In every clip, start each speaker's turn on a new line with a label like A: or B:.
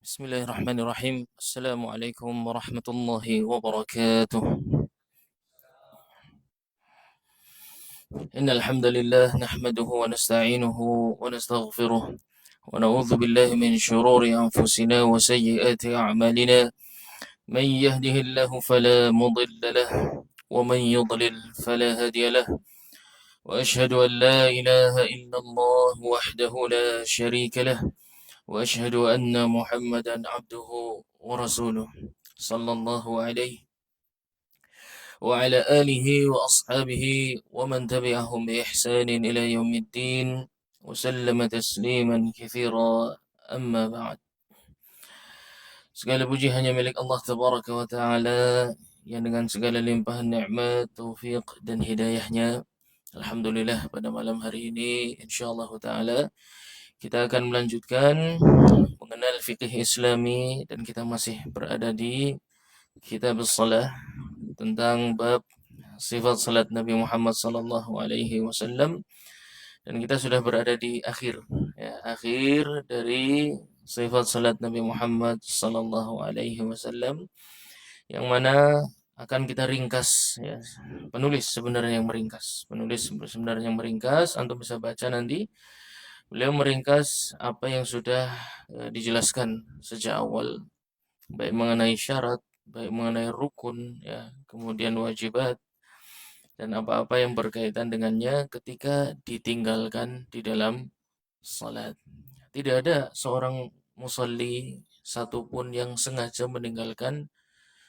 A: بسم الله الرحمن الرحيم. السلام عليكم ورحمة الله وبركاته. إن الحمد لله نحمده ونستعينه ونستغفره ونعوذ بالله من شرور أنفسنا وسيئات أعمالنا. من يهده الله فلا مضل له ومن يضلل فلا هادي له. وأشهد أن لا إله إلا الله وحده لا شريك له، وأشهد أن محمدا عبده ورسوله صلى الله عليه وعلى آله وأصحابه ومن تبعهم بإحسان إلى يوم الدين وسلم تسليما كثيرا. أما بعد. Segala puji hanya milik Allah Tabaraka wa Ta'ala yang dengan segala limpahan nikmat, taufik dan hidayahnya, alhamdulillah pada malam hari ini insyaallah Ta'ala kita akan melanjutkan mengenal fikih Islami, dan kita masih berada di Kitab Shalah tentang bab sifat salat Nabi Muhammad sallallahu alaihi wasallam, dan kita sudah berada di akhir, ya, akhir dari sifat salat Nabi Muhammad sallallahu alaihi wasallam, yang mana akan kita ringkas, ya. Penulis sebenarnya yang meringkas, antum bisa baca nanti. Beliau meringkas apa yang sudah dijelaskan sejak awal, baik mengenai syarat, baik mengenai rukun, ya, kemudian wajibat, dan apa-apa yang berkaitan dengannya ketika ditinggalkan di dalam salat. Tidak ada seorang musalli satupun yang sengaja meninggalkan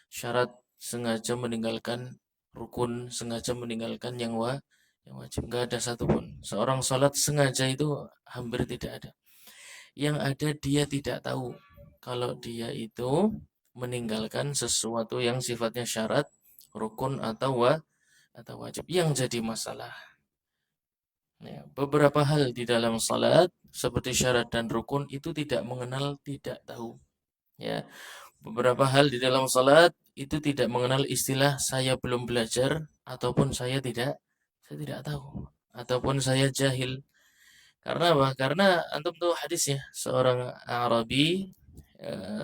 A: syarat, sengaja meninggalkan rukun, sengaja meninggalkan yang wajib. Nggak ada satupun. Seorang salat sengaja itu hampir tidak ada. Yang ada dia tidak tahu kalau dia itu meninggalkan sesuatu yang sifatnya syarat, rukun atau wajib. Yang jadi masalah, ya, beberapa hal di dalam salat seperti syarat dan rukun itu tidak mengenal, tidak tahu. Ya, beberapa hal di dalam salat itu tidak mengenal istilah saya belum belajar, ataupun saya tidak tahu, ataupun saya jahil. Karena apa? Karena antum tahu hadisnya, seorang Arabi,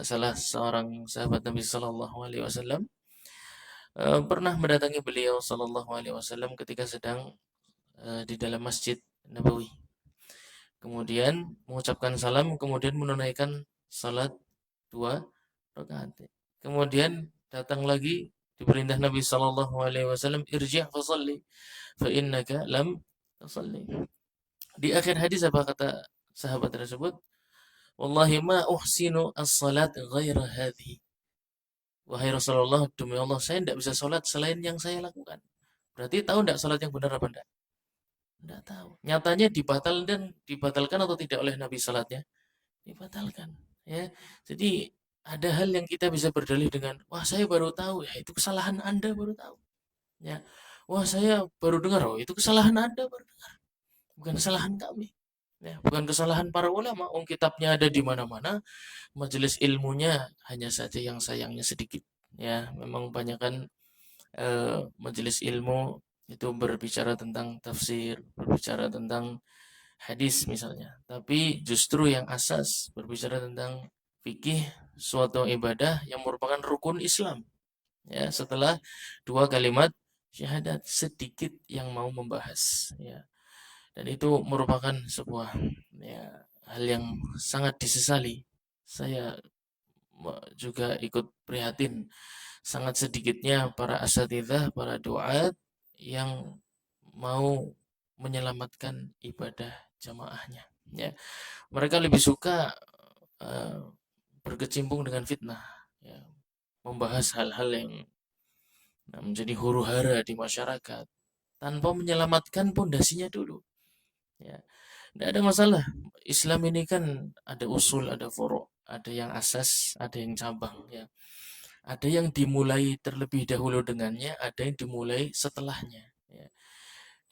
A: salah seorang sahabat Nabi Sallallahu Alaihi Wasallam, pernah mendatangi beliau Sallallahu Alaihi Wasallam ketika sedang di dalam Masjid Nabawi. Kemudian mengucapkan salam, kemudian menunaikan salat 2 rakaat. Kemudian datang lagi diperintah Nabi Sallallahu Alaihi Wasallam, irji' fasalli fa innaka lam tasalli. Di akhir hadis apa kata sahabat tersebut? Wallahi ma uhsinu as-salat ghaira hadhi. Wahai Rasulullah, demi Allah saya tidak bisa salat selain yang saya lakukan. Berarti tahu tidak salat yang benar apa tidak? Tidak tahu. Nyatanya dibatalkan atau tidak oleh Nabi salatnya? Dibatalkan. Ya, jadi ada hal yang kita bisa berdalih dengan, wah saya baru tahu, ya itu kesalahan Anda baru tahu. Ya, wah saya baru dengar, oh itu kesalahan Anda baru dengar, bukan kesalahan kami. Ya, bukan kesalahan para ulama. Kitabnya ada di mana-mana, majelis ilmunya hanya saja yang sayangnya sedikit. Ya, memang kebanyakan majelis ilmu itu berbicara tentang tafsir, berbicara tentang hadis misalnya. Tapi justru yang asas berbicara tentang fikih suatu ibadah yang merupakan rukun Islam. Ya, setelah 2 kalimat syahadat, sedikit yang mau membahas. Ya, dan itu merupakan sebuah, ya, hal yang sangat disesali. Saya juga ikut prihatin sangat sedikitnya para asatidzah, para duat yang mau menyelamatkan ibadah jamaahnya. Ya, mereka lebih suka uh, berkecimpung dengan fitnah, ya, membahas hal-hal yang menjadi huru-hara di masyarakat tanpa menyelamatkan pondasinya dulu. Ya, tidak ada masalah. Islam ini kan ada usul, ada furu', ada yang asas, ada yang cabang. Ya, ada yang dimulai terlebih dahulu dengannya, ada yang dimulai setelahnya. Ya.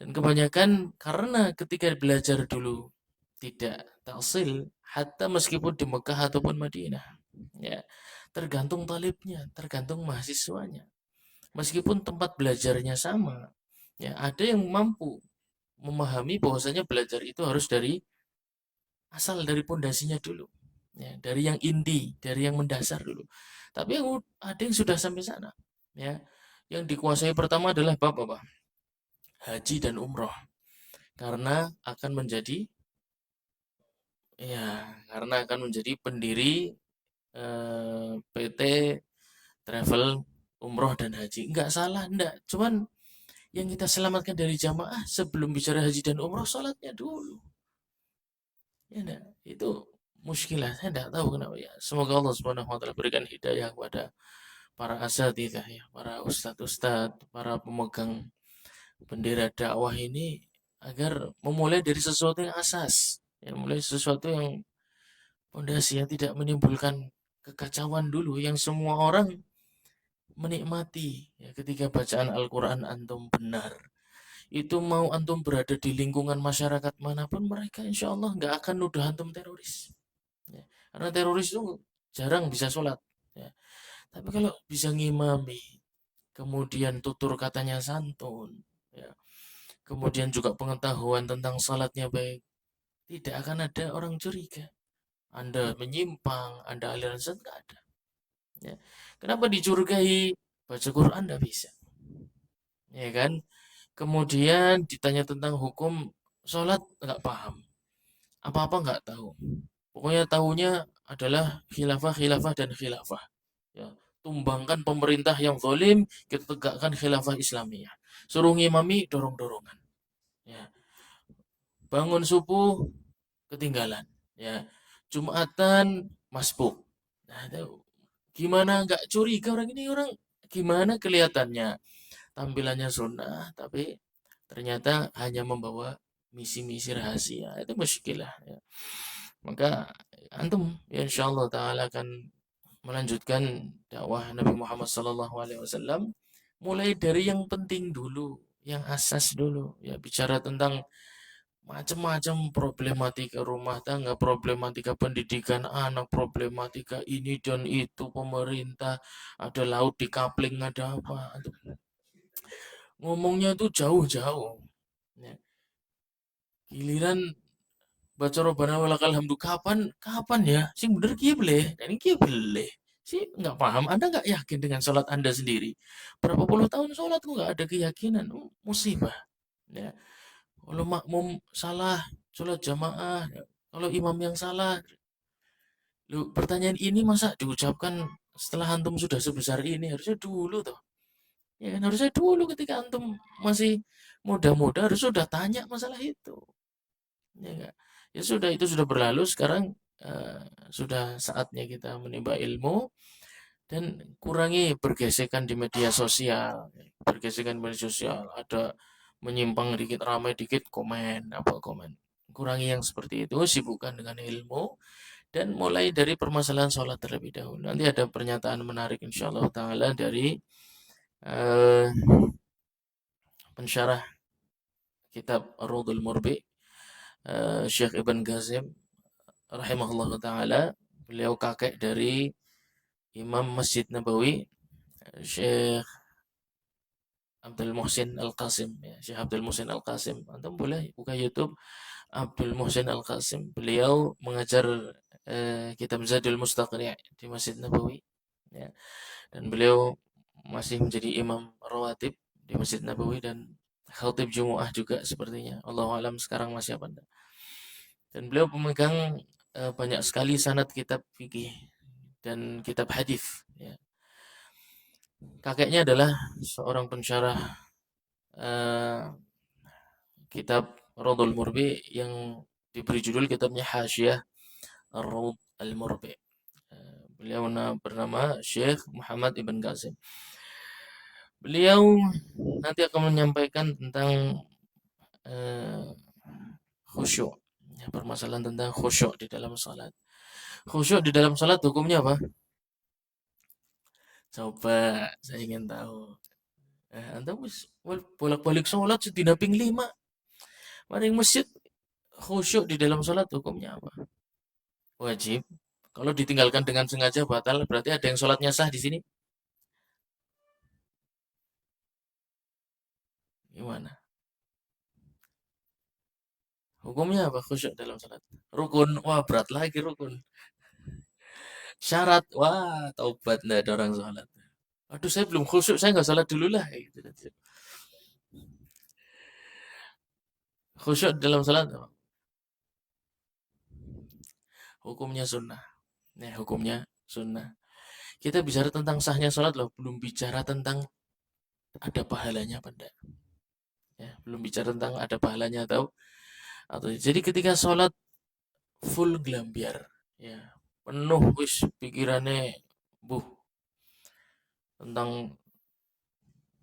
A: Dan kebanyakan karena ketika belajar dulu tidak tahsil, hatta meskipun di Mekah ataupun Madinah, ya, tergantung talibnya, tergantung mahasiswanya. Meskipun tempat belajarnya sama, ya, ada yang mampu memahami bahwasanya belajar itu harus dari asal, dari pondasinya dulu. ya, dari yang inti, dari yang mendasar dulu. Tapi ada yang sudah sampai sana, ya. Yang dikuasai pertama adalah bab apa? Haji dan umroh, karena akan menjadi ya, karena akan menjadi pendiri PT Travel Umroh dan Haji. Enggak salah, enggak. Cuman yang kita selamatkan dari jamaah sebelum bicara haji dan umroh, salatnya dulu. Ya enggak? Itu muskilah. Saya enggak tahu kenapa ya. Semoga Allah Subhanahu wa taala berikan hidayah kepada para asatidzah ya, para ustadz-ustadz, para pemegang bendera dakwah ini agar memulai dari sesuatu yang asas, ya, mulai sesuatu yang pondasi yang tidak menimbulkan kekacauan dulu yang semua orang menikmati ya, ketika bacaan Al-Quran antum benar itu mau antum berada di lingkungan masyarakat manapun mereka insya Allah nggak akan nuduh antum teroris ya. Karena teroris itu jarang bisa sholat ya. Tapi kalau bisa ngimami kemudian tutur katanya santun ya, kemudian juga pengetahuan tentang salatnya baik, tidak akan ada orang curiga Anda menyimpang, Anda aliran sesat, nggak ada ya. Kenapa dicurigai baca Quran nggak bisa ya kan. Kemudian ditanya tentang hukum sholat nggak paham, apa-apa nggak tahu. Pokoknya tahunya adalah khilafah, khilafah dan khilafah. Ya, tumbangkan pemerintah yang zalim, kita tegakkan khilafah Islamiyah. Suruh ngimami dorong-dorongan. Ya, bangun subuh ketinggalan. Ya, Jumatan masbuk. Nah, gimana nggak curiga orang ini orang gimana kelihatannya tampilannya sunnah tapi ternyata hanya membawa misi-misi rahasia, itu muskilah ya. Maka antum ya insyaallah taala akan melanjutkan dakwah Nabi Muhammad SAW mulai dari yang penting dulu, yang asas dulu ya, bicara tentang macam-macam problematika rumah tangga, problematika pendidikan anak, problematika ini dan itu pemerintah, ada laut di kapling, ada apa. Ngomongnya tuh jauh-jauh. Ya. Giliran baca Robbana walakal hamdu kapan kapan ya? Sing bener kieu bleh, dan ini kieu bleh. Sih nggak paham. Anda nggak yakin dengan sholat Anda sendiri. Berapa puluh tahun sholat kok nggak ada keyakinan, musibah. Ya. Kalau makmum salah, sholat jamaah. Ya. Kalau imam yang salah, lu pertanyaan ini masa diucapkan setelah antum sudah sebesar ini? Harusnya dulu tuh. Ya kan harusnya dulu ketika antum masih muda-muda harus sudah tanya masalah itu. Ya enggak? Ya sudah itu sudah berlalu sekarang eh, sudah saatnya kita menimba ilmu dan kurangi bergesekan di media sosial. Bergesekan di media sosial ada menyimpang dikit ramai dikit komen apa komen. Kurangi yang seperti itu, sibukkan dengan ilmu dan mulai dari permasalahan sholat terlebih dahulu. Nanti ada pernyataan menarik insyaallah taala dari eh, pensyarah kitab Ar-Raudhul Murbi, Syekh Ibn Ghazim rahimahullah taala. Beliau kakek dari Imam Masjid Nabawi, Syekh Abdul Muhsin Al-Qasim ya, Syekh Abdul Muhsin Al-Qasim. Antum boleh buka YouTube Abdul Muhsin Al-Qasim. Beliau mengajar kitab Zadul Mustaqni' di Masjid Nabawi ya. Dan beliau masih menjadi imam rawatib di Masjid Nabawi dan khatib Jumu'ah juga sepertinya. Allahu alam sekarang masih apa enggak. Dan beliau pemegang banyak sekali sanad kitab fikih dan kitab hadis ya. Kakeknya adalah seorang pensyarah eh, kitab Raudhul Murbi yang diberi judul kitabnya Hasyiah Ar-Raud Al-Murbi. Beliau bernama Syekh Muhammad Ibn Qasim. Beliau nanti akan menyampaikan tentang eh, khusyuk. Ya, permasalahan tentang khusyuk di dalam salat. Khusyuk di dalam salat hukumnya apa? Coba saya ingin tahu. Anda bolak-balik sholat sedina ping 5. Maring masjid khusyuk di dalam sholat hukumnya apa? Wajib. Kalau ditinggalkan dengan sengaja batal, berarti ada yang sholatnya sah di sini. Gimana? Hukumnya apa khusyuk dalam sholat? Rukun. Wah berat lagi rukun. Syarat, wah taubat nggak ada orang sholat. Aduh saya belum khusyuk, saya nggak sholat dulu lah. Gitu. Khusyuk dalam sholat, hukumnya sunnah. Ya, hukumnya sunnah. Kita bicara tentang sahnya sholat loh, belum bicara tentang ada pahalanya apa enggak. Ya, belum bicara tentang ada pahalanya atau jadi ketika sholat full gelambiar, ya penuh wis pikirannya buh tentang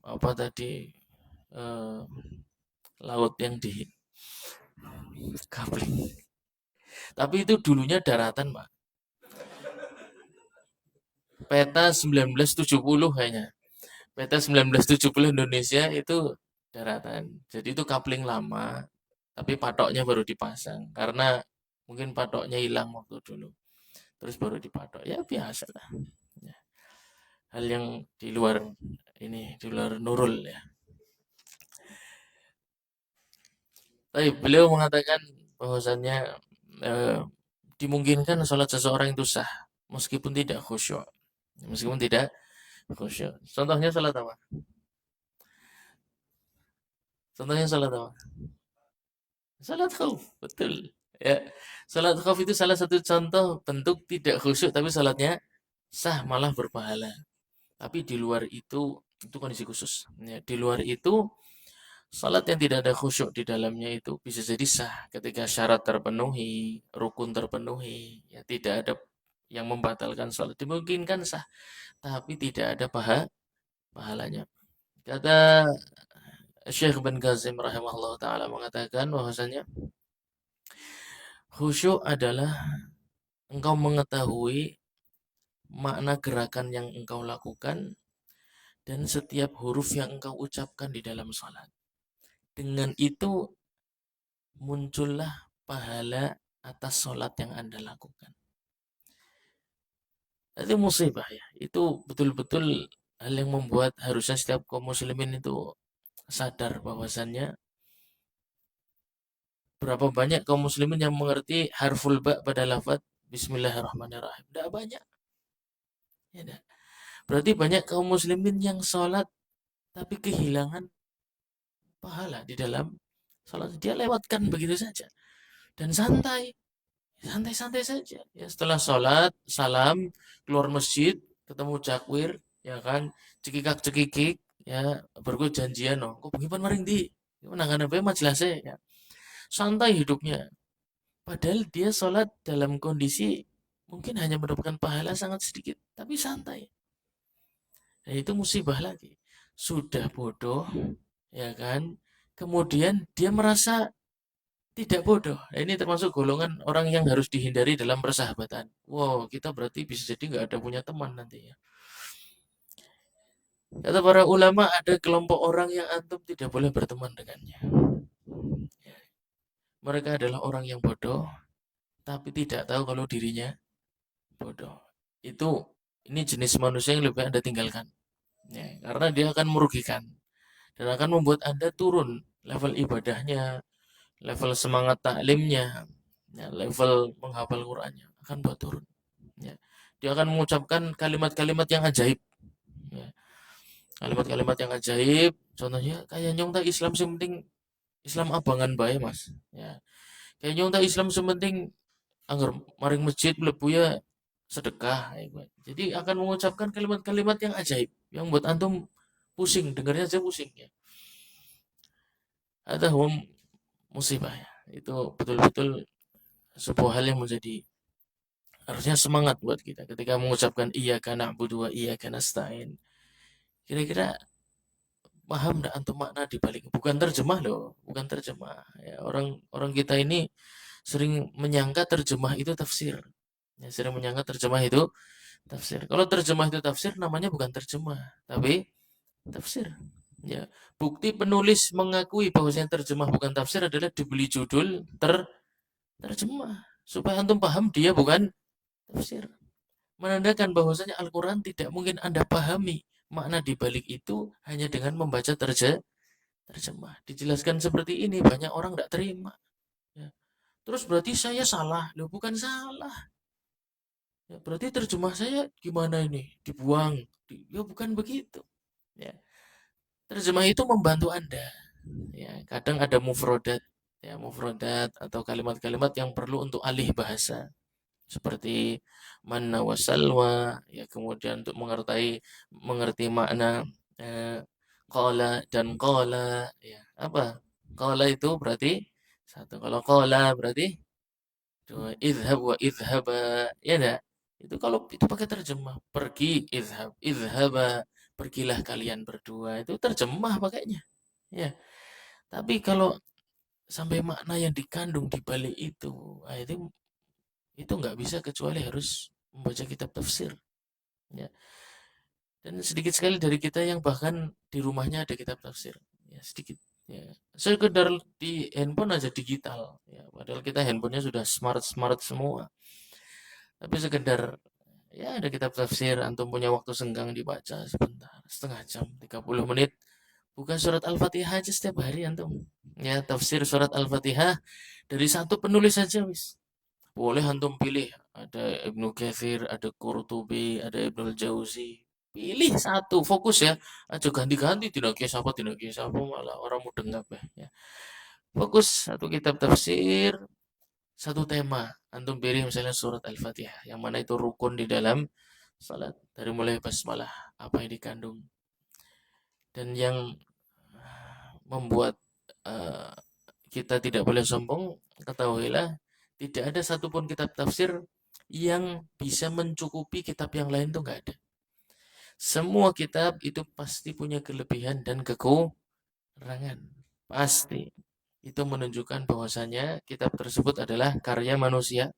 A: apa tadi eh, laut yang di Kapling. Tapi itu dulunya daratan, Pak. Peta 1970 kayaknya. Peta 1970 Indonesia itu daratan. Jadi itu kapling lama, tapi patoknya baru dipasang karena mungkin patoknya hilang waktu dulu. Terus baru dipatok. Ya biasa lah. Ya, hal yang di luar ini, di luar nurul ya. Tapi beliau mengatakan bahwasannya eh, dimungkinkan sholat seseorang itu sah meskipun tidak khusyuk. Meskipun tidak khusyuk. Contohnya sholat apa? Contohnya sholat apa? Salat khauf, betul. Ya, salat khauf itu salah satu contoh bentuk tidak khusyuk tapi salatnya sah malah berpahala. Tapi di luar itu kondisi khusus. Ya, di luar itu salat yang tidak ada khusyuk di dalamnya itu bisa jadi sah ketika syarat terpenuhi, rukun terpenuhi, ya tidak ada yang membatalkan salat. Dimungkinkan sah, tapi tidak ada pahalanya. Kata Syekh bin Ghazim rahimahullah taala mengatakan bahwasanya khusyuk adalah engkau mengetahui makna gerakan yang engkau lakukan dan setiap huruf yang engkau ucapkan di dalam salat. Dengan itu muncullah pahala atas salat yang Anda lakukan. Itu musibah ya. Itu betul-betul hal yang membuat harusnya setiap kaum muslimin itu sadar bahwasannya berapa banyak kaum muslimin yang mengerti harful ba pada lafaz Bismillahirrahmanirrahim. Tidak banyak. Ya, tidak. Berarti banyak kaum muslimin yang sholat tapi kehilangan pahala di dalam sholat. Dia lewatkan begitu saja dan santai-santai saja. Ya, setelah sholat, salam, keluar masjid, ketemu cakwir, ya kan, cekikak cekikik, ya bergu janjian, no. Kok bagaimana maring di? Menangan apa majelasnya, ya. Santai hidupnya. Padahal dia sholat dalam kondisi mungkin hanya mendapatkan pahala sangat sedikit, tapi santai. Nah, itu musibah lagi. Sudah bodoh, ya kan? Kemudian dia merasa tidak bodoh. Nah, ini termasuk golongan orang yang harus dihindari dalam persahabatan. Wow, kita berarti bisa jadi nggak ada punya teman nantinya. Kata para ulama ada kelompok orang yang antum tidak boleh berteman dengannya. Mereka adalah orang yang bodoh, tapi tidak tahu kalau dirinya bodoh. Itu ini jenis manusia yang lebih Anda tinggalkan. Ya, karena dia akan merugikan dan akan membuat Anda turun level ibadahnya, level semangat taklimnya, ya, level menghafal Qurannya akan buat turun. Ya. Dia akan mengucapkan kalimat-kalimat yang ajaib. Ya. Kalimat-kalimat yang ajaib, contohnya kayak nyong tak Islam sementing Islam abangan bae mas. Ya. Kayak nyong tak Islam sementing anggar maring masjid mlebu ya sedekah. Ya. Jadi akan mengucapkan kalimat-kalimat yang ajaib, yang buat antum pusing, dengarnya aja pusing ya. Ada musibah ya. Itu betul-betul sebuah hal yang menjadi harusnya semangat buat kita ketika mengucapkan iyyaka na'budu wa iyyaka nasta'in. Kira-kira paham enggak antum makna di balik? Bukan terjemah loh, bukan terjemah. Ya, orang kita ini sering menyangka terjemah itu tafsir. Ya, sering menyangka terjemah itu tafsir. Kalau terjemah itu tafsir namanya bukan terjemah, tapi tafsir. Ya, bukti penulis mengakui bahwa yang terjemah bukan tafsir adalah dibeli judul terjemah supaya antum paham dia bukan tafsir. Menandakan bahwasanya Al-Quran tidak mungkin Anda pahami makna di balik itu hanya dengan membaca terjemah. Dijelaskan seperti ini banyak orang tidak terima. Ya. Terus berarti saya salah? Loh bukan salah. Ya, berarti terjemah saya gimana ini? Dibuang. Ya bukan begitu. Ya, terjemah itu membantu Anda. Ya, kadang ada mufrodat, ya mufrodat atau kalimat-kalimat yang perlu untuk alih bahasa seperti manna wa salwa, ya kemudian untuk mengerti makna eh, qala dan qala, ya apa qala itu berarti satu, kalau qala berarti dua, idhab wa idhaba, ya enggak, itu kalau itu pakai terjemah, pergi idhab idhaba, pergilah kalian berdua, itu terjemah pakainya, ya. Tapi kalau sampai makna yang dikandung di balik itu, nah itu nggak bisa kecuali harus membaca kitab tafsir, ya. Dan sedikit sekali dari kita yang bahkan di rumahnya ada kitab tafsir, ya sedikit, ya sekedar di handphone aja digital, ya padahal kita handphonenya sudah smart smart semua, tapi sekedar ya ada kitab tafsir, antum punya waktu senggang dibaca sebentar, setengah jam 30 menit, bukan surat Al-Fatihah aja setiap hari antum, ya tafsir surat Al-Fatihah dari satu penulis saja wis. Boleh antum pilih, ada Ibnu Katsir, ada Qurtubi, ada Ibnu Jauzi. Pilih satu, fokus ya. Aja ganti-ganti, tidak kisah apa, tidak kisah apa, malah orang mau dengar ya. Fokus satu kitab tafsir, satu tema. Antum pilih misalnya surat Al-Fatihah, yang mana itu rukun di dalam salat. Dari mulai basmalah, apa yang dikandung. Dan yang membuat eh, kita tidak boleh sombong, ketahuilah tidak ada satupun kitab tafsir yang bisa mencukupi kitab yang lain, tuh nggak ada. Semua kitab itu pasti punya kelebihan dan kekurangan. Pasti. Itu menunjukkan bahwasanya kitab tersebut adalah karya manusia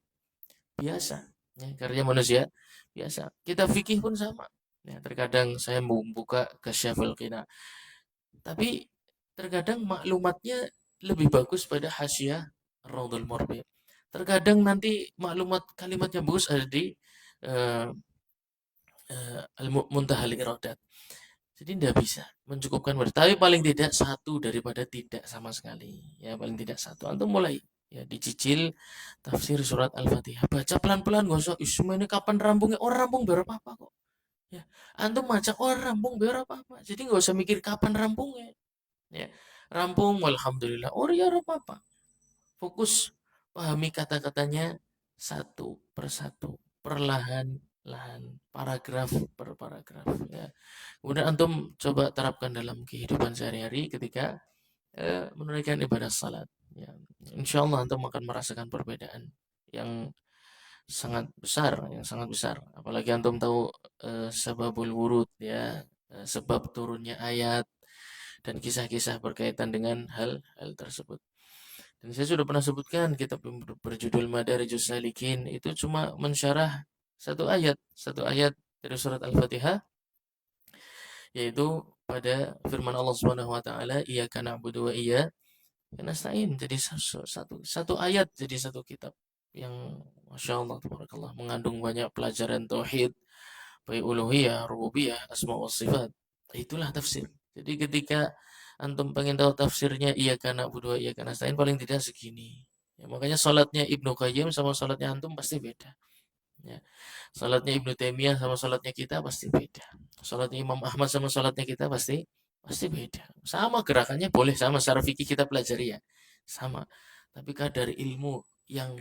A: biasa. Ya, karya manusia biasa. Kitab fikih pun sama. Ya, terkadang saya membuka ke Syafil Qina, tapi terkadang maklumatnya lebih bagus pada Hasyiah Raudhul Murbin. Terkadang nanti maklumat kalimatnya bagus ada di uh, Al-Muntahal Iradat. Jadi tidak bisa mencukupkan berarti. Tapi paling tidak satu daripada tidak sama sekali. Ya paling tidak satu. Antum mulai ya dicicil tafsir surat Al-Fatihah. Baca pelan-pelan, gak usah isma ini kapan rambungnya. Orang rampung biar apa-apa kok. Ya, antum baca orang rampung biar apa-apa. Jadi nggak usah mikir kapan rampungnya. Ya, rampung alhamdulillah. Oh ya apa-apa. Fokus pahami kata-katanya satu persatu, perlahan-lahan, paragraf per paragraf, ya. Kemudian antum coba terapkan dalam kehidupan sehari-hari ketika menunaikan ibadah salat. Ya. Insya Allah antum akan merasakan perbedaan yang sangat besar, yang sangat besar. Apalagi antum tahu sebabul wurud, ya, sebab turunnya ayat dan kisah-kisah berkaitan dengan hal-hal tersebut. Dan saya sudah pernah sebutkan kitab yang berjudul Madarijus Salikin itu cuma mensyarah satu ayat dari surat Al-Fatihah, yaitu pada firman Allah Subhanahu wa taala, iyyaka na'budu wa iyyaka nasta'in. Jadi satu ayat jadi satu kitab yang Masya Allah tabarakallah mengandung banyak pelajaran tauhid, baik uluhiyah, rububiyah, asma wa sifat. Itulah tafsir. Jadi ketika antum pengen tahu tafsirnya iya karena budua iya karena nasta'in paling tidak segini. Ya, makanya salatnya Ibnu Qayyim sama salatnya antum pasti beda. Ya. Salatnya Ibnu Taimiyah sama salatnya kita pasti beda. Salatnya Imam Ahmad sama salatnya kita pasti pasti beda. Sama gerakannya boleh sama, secara fikih kita pelajari ya. Sama. Tapi kadar ilmu yang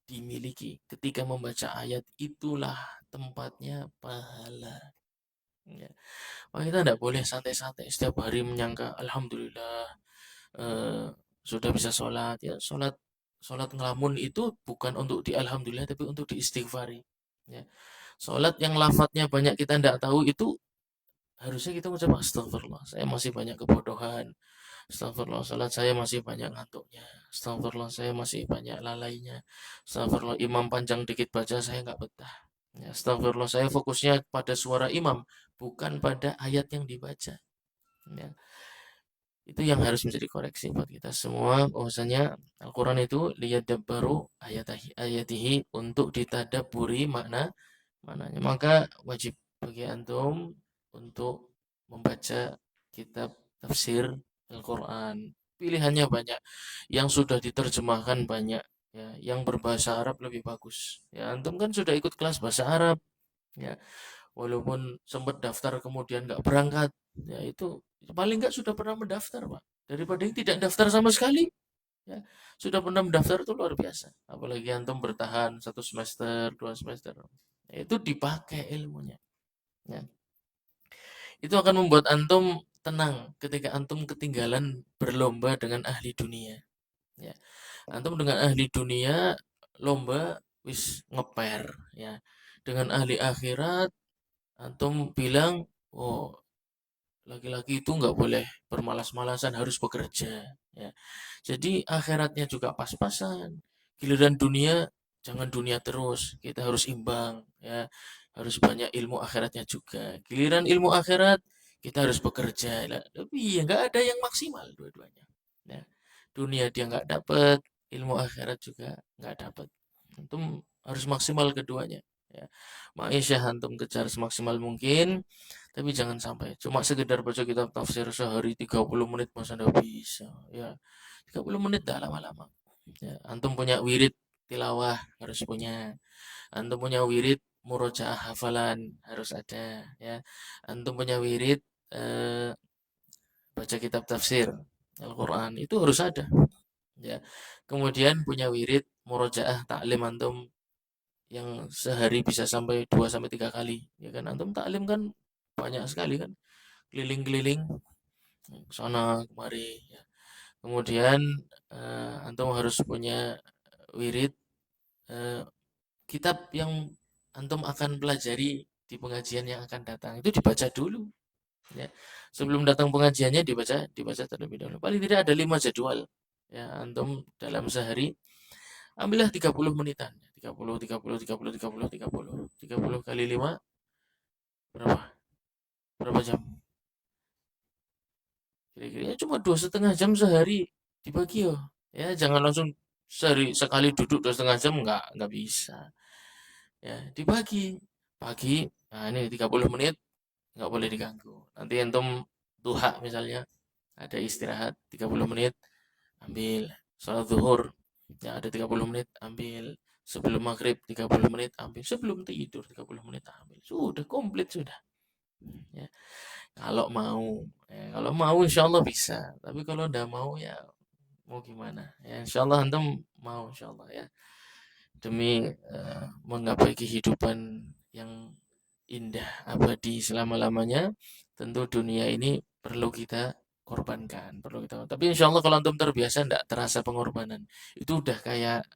A: dimiliki ketika membaca ayat itulah tempatnya pahala. Ya. Wah, kita tidak boleh santai-santai setiap hari menyangka alhamdulillah eh, sudah bisa sholat, ya sholat, sholat ngelamun itu bukan untuk di alhamdulillah tapi untuk diistighfari, ya. Sholat yang lafadznya banyak kita tidak tahu itu harusnya kita mengucap astagfirullah, saya masih banyak kebodohan, astagfirullah, sholat saya masih banyak ngantuknya, astagfirullah, saya masih banyak lalainya, astagfirullah, imam panjang dikit baca saya nggak betah, ya, astagfirullah, saya fokusnya pada suara imam bukan pada ayat yang dibaca, ya. Itu yang harus menjadi koreksi buat kita semua, bahwasanya Al-Quran itu liyadabbaru ayatihi, untuk ditadaburi maknanya. Maka wajib bagi antum untuk membaca kitab tafsir Al-Quran. Pilihannya banyak, yang sudah diterjemahkan banyak, ya, yang berbahasa Arab lebih bagus. Ya, antum kan sudah ikut kelas bahasa Arab, ya, walaupun sempat daftar kemudian nggak berangkat, ya itu paling nggak sudah pernah mendaftar, Pak. Daripada yang tidak daftar sama sekali, ya, sudah pernah mendaftar itu luar biasa. Apalagi antum bertahan 1 semester, 2 semester, ya, itu dipakai ilmunya. Ya. Itu akan membuat antum tenang ketika antum ketinggalan berlomba dengan ahli dunia. Ya. Antum dengan ahli dunia lomba wis ngeper, ya. Dengan ahli akhirat antum bilang, oh, laki-laki itu nggak boleh bermalas-malasan, harus bekerja. Ya. Jadi akhiratnya juga pas-pasan. Giliran dunia, jangan dunia terus. Kita harus imbang. Ya. Harus banyak ilmu akhiratnya juga. Giliran ilmu akhirat, kita harus bekerja. Tapi ya nggak ada yang maksimal dua-duanya. Ya. Dunia dia nggak dapat, ilmu akhirat juga nggak dapat. Antum harus maksimal keduanya. Ya. Ma'isyah antum kejar semaksimal mungkin, tapi jangan sampai cuma sekedar baca kitab tafsir sehari 30 menit masa nggak bisa. Ya, 30 menit dah lama-lama. Ya, antum punya wirid tilawah harus punya. Antum punya wirid murojaah hafalan harus ada. Ya, antum punya wirid eh, baca kitab tafsir Al-Quran itu harus ada. Ya, kemudian punya wirid murojaah taklim antum yang sehari bisa sampai 2 sampai 3 kali. Ya kan antum taklim kan banyak sekali kan, keliling-keliling sana kemari, ya. Kemudian antum harus punya wirid eh, kitab yang antum akan pelajari di pengajian yang akan datang itu dibaca dulu, ya. Sebelum datang pengajiannya dibaca terlebih dahulu. Paling tidak ada 5 jadwal, ya. Antum dalam sehari ambillah 30 menitan. 30 30 30 30 30 30 kali 5 berapa? Berapa jam? Kira-kira cuma 2,5 jam sehari dibagi, yo. Ya, jangan langsung sehari sekali duduk 2,5 jam, nggak bisa. Ya, dibagi. Pagi, nah ini 30 menit nggak boleh diganggu. Nanti antum duha misalnya ada istirahat 30 menit, ambil sholat zuhur, ya ada 30 menit, ambil sebelum maghrib 30 menit, ambil sebelum tidur 30 menit, ambil. Sudah komplit sudah. Ya. Kalau mau, kalau mau insya Allah bisa. Tapi kalau udah mau ya mau gimana? Ya insya Allah antum mau insya Allah, ya. Demi menggapai kehidupan yang indah abadi selama-lamanya, tentu dunia ini perlu kita korbankan, perlu kita. Tapi insya Allah kalau antum terbiasa tidak terasa pengorbanan. Itu udah kayak,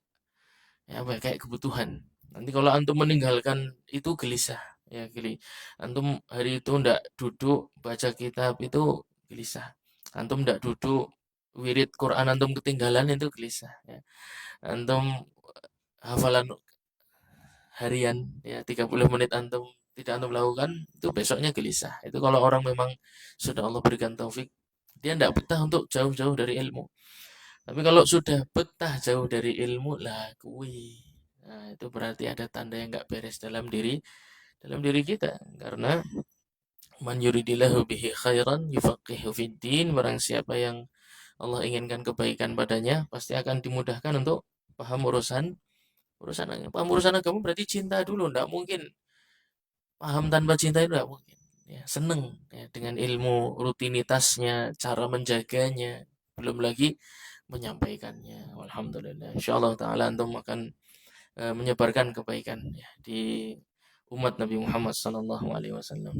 A: ya apa ya, kayak kebutuhan. Nanti kalau antum meninggalkan itu gelisah, ya geli. Antum hari itu ndak duduk baca kitab itu gelisah. Antum ndak duduk wirid Quran antum ketinggalan itu gelisah, ya. Antum hafalan harian, ya 30 menit antum tidak antum lakukan itu besoknya gelisah. Itu kalau orang memang sudah Allah berikan taufik, dia ndak betah untuk jauh-jauh dari ilmu. Tapi kalau sudah betah jauh dari ilmu lah kui. Nah, itu berarti ada tanda yang nggak beres dalam diri kita. Karena man yuridillahu bihi khairan yufaqihu fiddin, barang siapa yang Allah inginkan kebaikan padanya, pasti akan dimudahkan untuk paham paham urusan agama berarti cinta dulu, nggak mungkin paham tanpa cinta, itu nggak mungkin. Ya, seneng, ya, dengan ilmu, rutinitasnya, cara menjaganya, belum lagi menyampaikannya. Alhamdulillah. Insyaallah taala antum akan menyebarkan kebaikan, ya, di umat Nabi Muhammad sallallahu alaihi wasallam.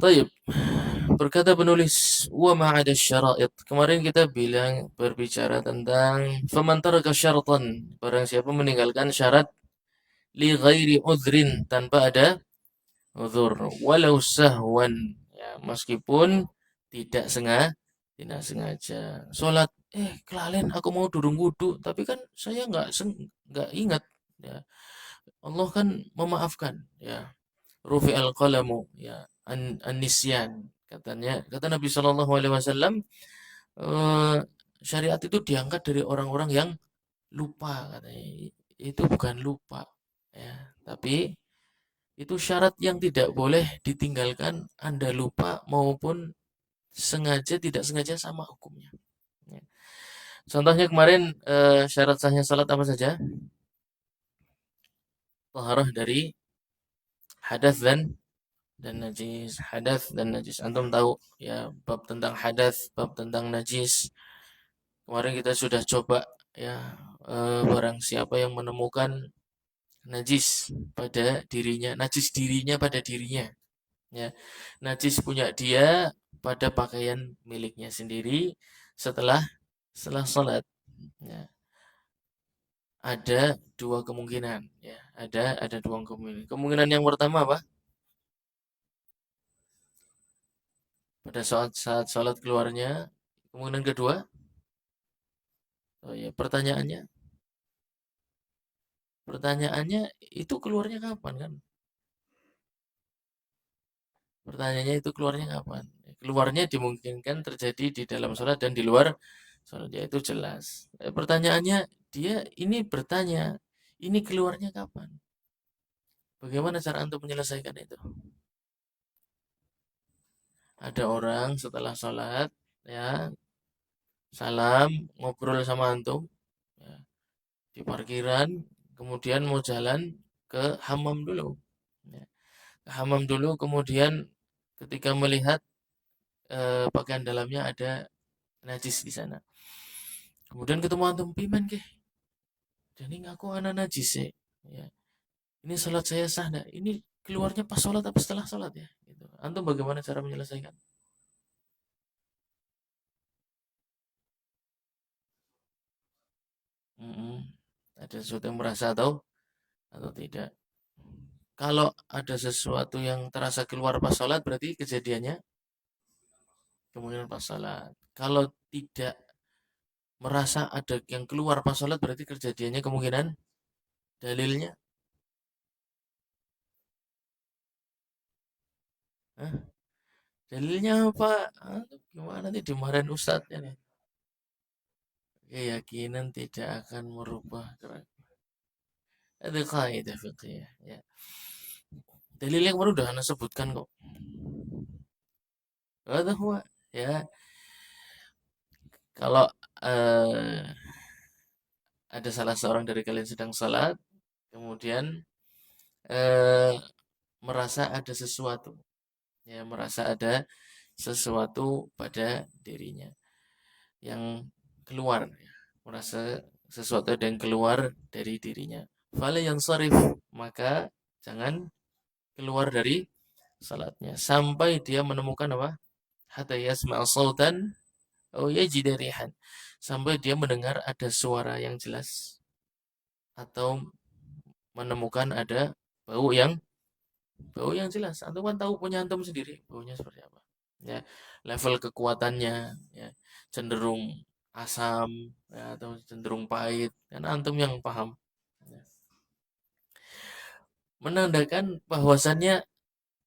A: Baik, berkata penulis wa ma'ada syara'id. Kemarin kita berbicara tentang faman taraka syaratan, barang siapa meninggalkan syarat li ghairi udhrin, tanpa ada uzur, walau sahwan, ya, meskipun tidak sengaja, tidak sengaja sholat, kelalen aku mau durung wudu, tapi kan saya nggak ingat, ya. Allah kan memaafkan, ya. Rufi al qalamu, ya, an nisyan, katanya, kata Nabi Shallallahu Alaihi Wasallam, eh, syariat itu diangkat dari orang-orang yang lupa, katanya. Itu bukan lupa, ya, tapi itu syarat yang tidak boleh ditinggalkan, Anda lupa maupun sengaja tidak sengaja sama hukumnya. Ya. Contohnya kemarin syarat sahnya salat apa saja? Taharah dari hadas dan najis. Hadas dan najis. Antum tahu ya bab tentang hadas, bab tentang najis. Kemarin kita sudah coba ya, barang siapa yang menemukan najis pada dirinya, najis dirinya pada dirinya, ya. Najis punya dia pada pakaian miliknya sendiri setelah setelah salat. Ya. Ada dua kemungkinan, ya. Ada dua kemungkinan. Kemungkinan yang pertama apa? Pada saat salat keluarnya. Kemungkinan kedua, oh ya, pertanyaannya itu keluarnya kapan kan? Pertanyaannya itu keluarnya kapan? Keluarnya dimungkinkan terjadi di dalam sholat dan di luar sholat, ya itu jelas. Pertanyaannya dia ini bertanya, ini keluarnya kapan? Bagaimana cara antum menyelesaikan itu? Ada orang setelah sholat, ya, salam, ngobrol sama antum, ya, di parkiran, kemudian mau jalan ke hammam dulu. Ya, ke hammam dulu, kemudian ketika melihat pakaian dalamnya ada najis di sana. Kemudian ketemu antum piman ke, jadi ngaku anak najis ya. Ya. Ini sholat saya sah enggak? Ini keluarnya pas sholat apa setelah sholat ya? Gitu. Antum bagaimana cara menyelesaikan? Mm-mm. Ada sesuatu yang merasa atau tidak. Kalau ada sesuatu yang terasa keluar pas sholat, berarti kejadiannya kemungkinan pas sholat. Kalau tidak merasa ada yang keluar pas sholat, berarti kejadiannya kemungkinan dalilnya. Hah? Dalilnya apa? Ah, gimana nih dimarahin ustadznya nih? Keyakinan tidak akan merubah gerak. Ada kaidah fiqhiyah, ya. Dalil yang baru udah Anda sebutkan kok. Ada huwa, ya. Kalau eh, ada salah seorang dari kalian sedang salat, kemudian eh, merasa ada sesuatu, ya, merasa ada sesuatu pada dirinya yang keluar, ya. Merasa sesuatu ada yang keluar dari dirinya. Fala yang sarif, maka jangan keluar dari salatnya sampai dia menemukan apa? Hatta yasma'a sautan aw yajida rihan. Sampai dia mendengar ada suara yang jelas atau menemukan ada bau yang jelas. Antum kan tahu punya antum sendiri baunya seperti apa. Ya, level kekuatannya, ya, cenderung asam, ya, atau cenderung pahit, kan antum yang paham. Ya. Menandakan bahwasannya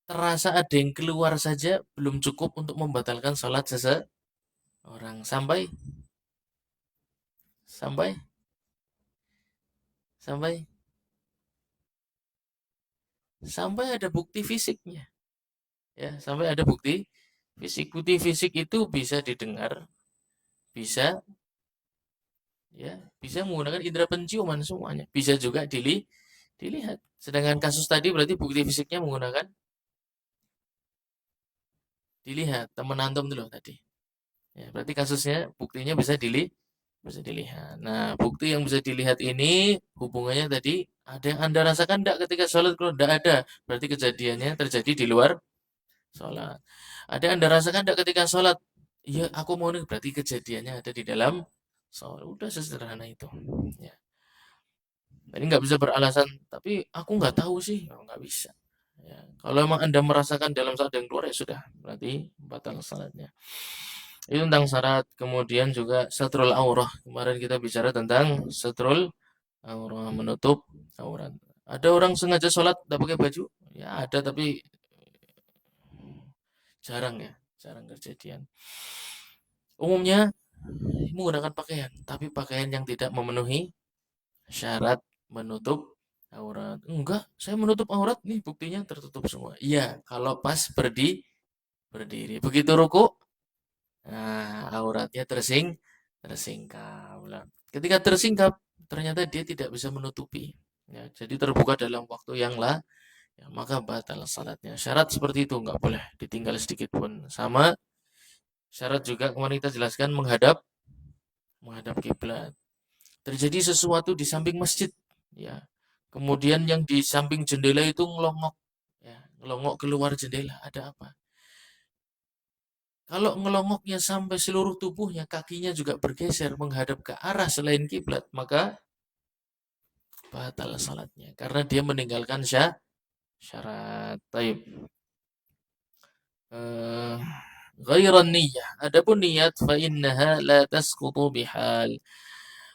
A: terasa ada yang keluar saja belum cukup untuk membatalkan sholat seseorang sampai sampai sampai ada bukti fisiknya, ya, sampai ada bukti fisik itu bisa didengar, bisa, ya, bisa menggunakan indera penciuman semuanya, bisa juga dilihat. Sedangkan kasus tadi berarti bukti fisiknya menggunakan dilihat, teman antum dulu tadi, ya, berarti kasusnya buktinya bisa dilihat. Nah, bukti yang bisa dilihat ini hubungannya tadi ada yang Anda rasakan enggak ketika sholat? Kalau enggak ada, berarti kejadiannya terjadi di luar sholat. Ada yang Anda rasakan enggak ketika sholat? Iya, aku mau nih, berarti kejadiannya ada di dalam sholat. Udah sesederhana itu. Ya. Jadi nggak bisa beralasan, tapi aku nggak tahu sih. Oh, nggak bisa. Ya. Kalau emang Anda merasakan dalam saat yang keluar, ya sudah, berarti batal salatnya. Itu tentang syarat. Kemudian juga satrul aurah. Kemarin kita bicara tentang satrul aurah, menutup aurat. Ada orang sengaja sholat tidak pakai baju? Ya ada, tapi jarang, ya, jarang kejadian. Umumnya menggunakan pakaian, tapi pakaian yang tidak memenuhi syarat menutup aurat. Enggak, saya menutup aurat nih, buktinya tertutup semua. Iya, kalau pas berdiri. Begitu ruku, nah, auratnya tersingkap. Lah, ketika tersingkap, ternyata dia tidak bisa menutupi. Ya, jadi terbuka dalam waktu yang ya, maka batal salatnya. Syarat seperti itu nggak boleh ditinggal sedikit pun. Sama syarat juga kemarin kita jelaskan menghadap kiblat. Terjadi sesuatu di samping masjid, ya. Kemudian yang di samping jendela itu ngelongok, ya, ngelongok keluar jendela. Ada apa? Kalau ngelongoknya sampai seluruh tubuhnya, kakinya juga bergeser menghadap ke arah selain kiblat, maka batal salatnya karena dia meninggalkan syarat. Taib. Eh, Ghairan niyah. Adapun niat fa innaha la tasqutu bihal.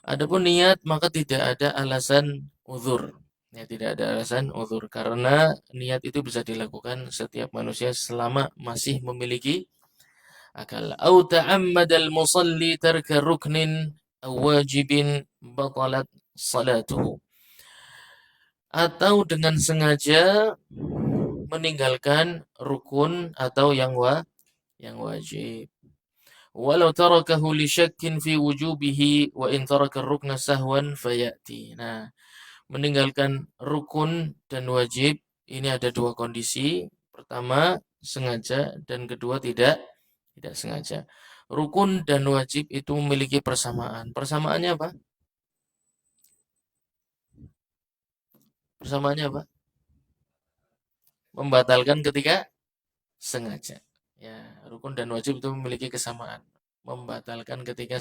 A: Adapun niat maka tidak ada alasan uzur. Ya, tidak ada alasan uzur karena niat itu bisa dilakukan setiap manusia selama masih memiliki akal. Au ta'ammadal musalli tarka ruknin aw wajibin batalat salatuhu. Atau dengan sengaja meninggalkan rukun atau yang wajib. Walau tarakahu li syakkin fi wujubihi wa in taraka rukna sahwan fayati. Nah, meninggalkan rukun dan wajib ini ada dua kondisi. Pertama, sengaja dan kedua tidak sengaja. Rukun dan wajib itu memiliki persamaan. Persamaannya apa? Persamaannya apa? Membatalkan ketika sengaja. Ya, rukun dan wajib itu memiliki kesamaan. Membatalkan ketika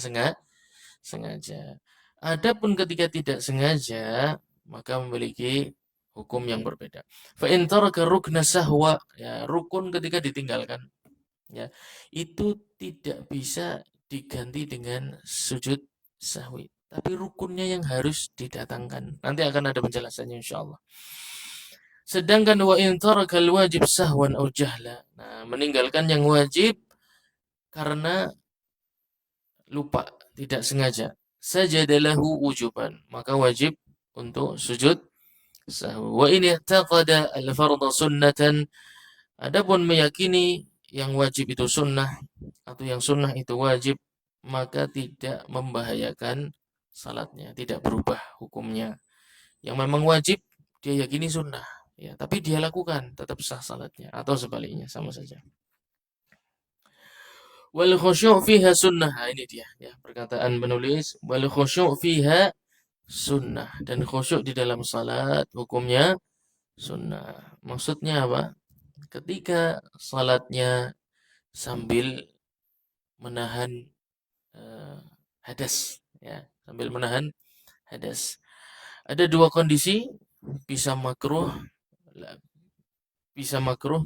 A: sengaja. Adapun ketika tidak sengaja, maka memiliki hukum yang berbeda. Fa in taraka rukna sahwa, ya, rukun ketika ditinggalkan, ya, itu tidak bisa diganti dengan sujud sahwi. Tapi rukunnya yang harus didatangkan. Nanti akan ada penjelasannya insyaallah. Sedangkan wa in tarakal wajib sahwan au jahla. Nah, meninggalkan yang wajib karena lupa, tidak sengaja. Sajadalahu wujuban. Maka wajib untuk sujud sahwi. Wa in i'taqada al-fardha sunnatan. Adapun meyakini yang wajib itu sunnah atau yang sunnah itu wajib, maka tidak membahayakan salatnya, tidak berubah hukumnya. Yang memang wajib dia yakini sunnah, ya, tapi dia lakukan tetap sah salatnya atau sebaliknya sama saja. Wal khusyu' fiha sunnah. Nah, ini dia, ya, perkataan penulis wal khusyu' fiha sunnah, dan khusyuk di dalam salat hukumnya sunnah. Maksudnya apa? Ketika salatnya sambil menahan eh, hadas, ya, sambil menahan hadas. Ada dua kondisi, bisa makruh,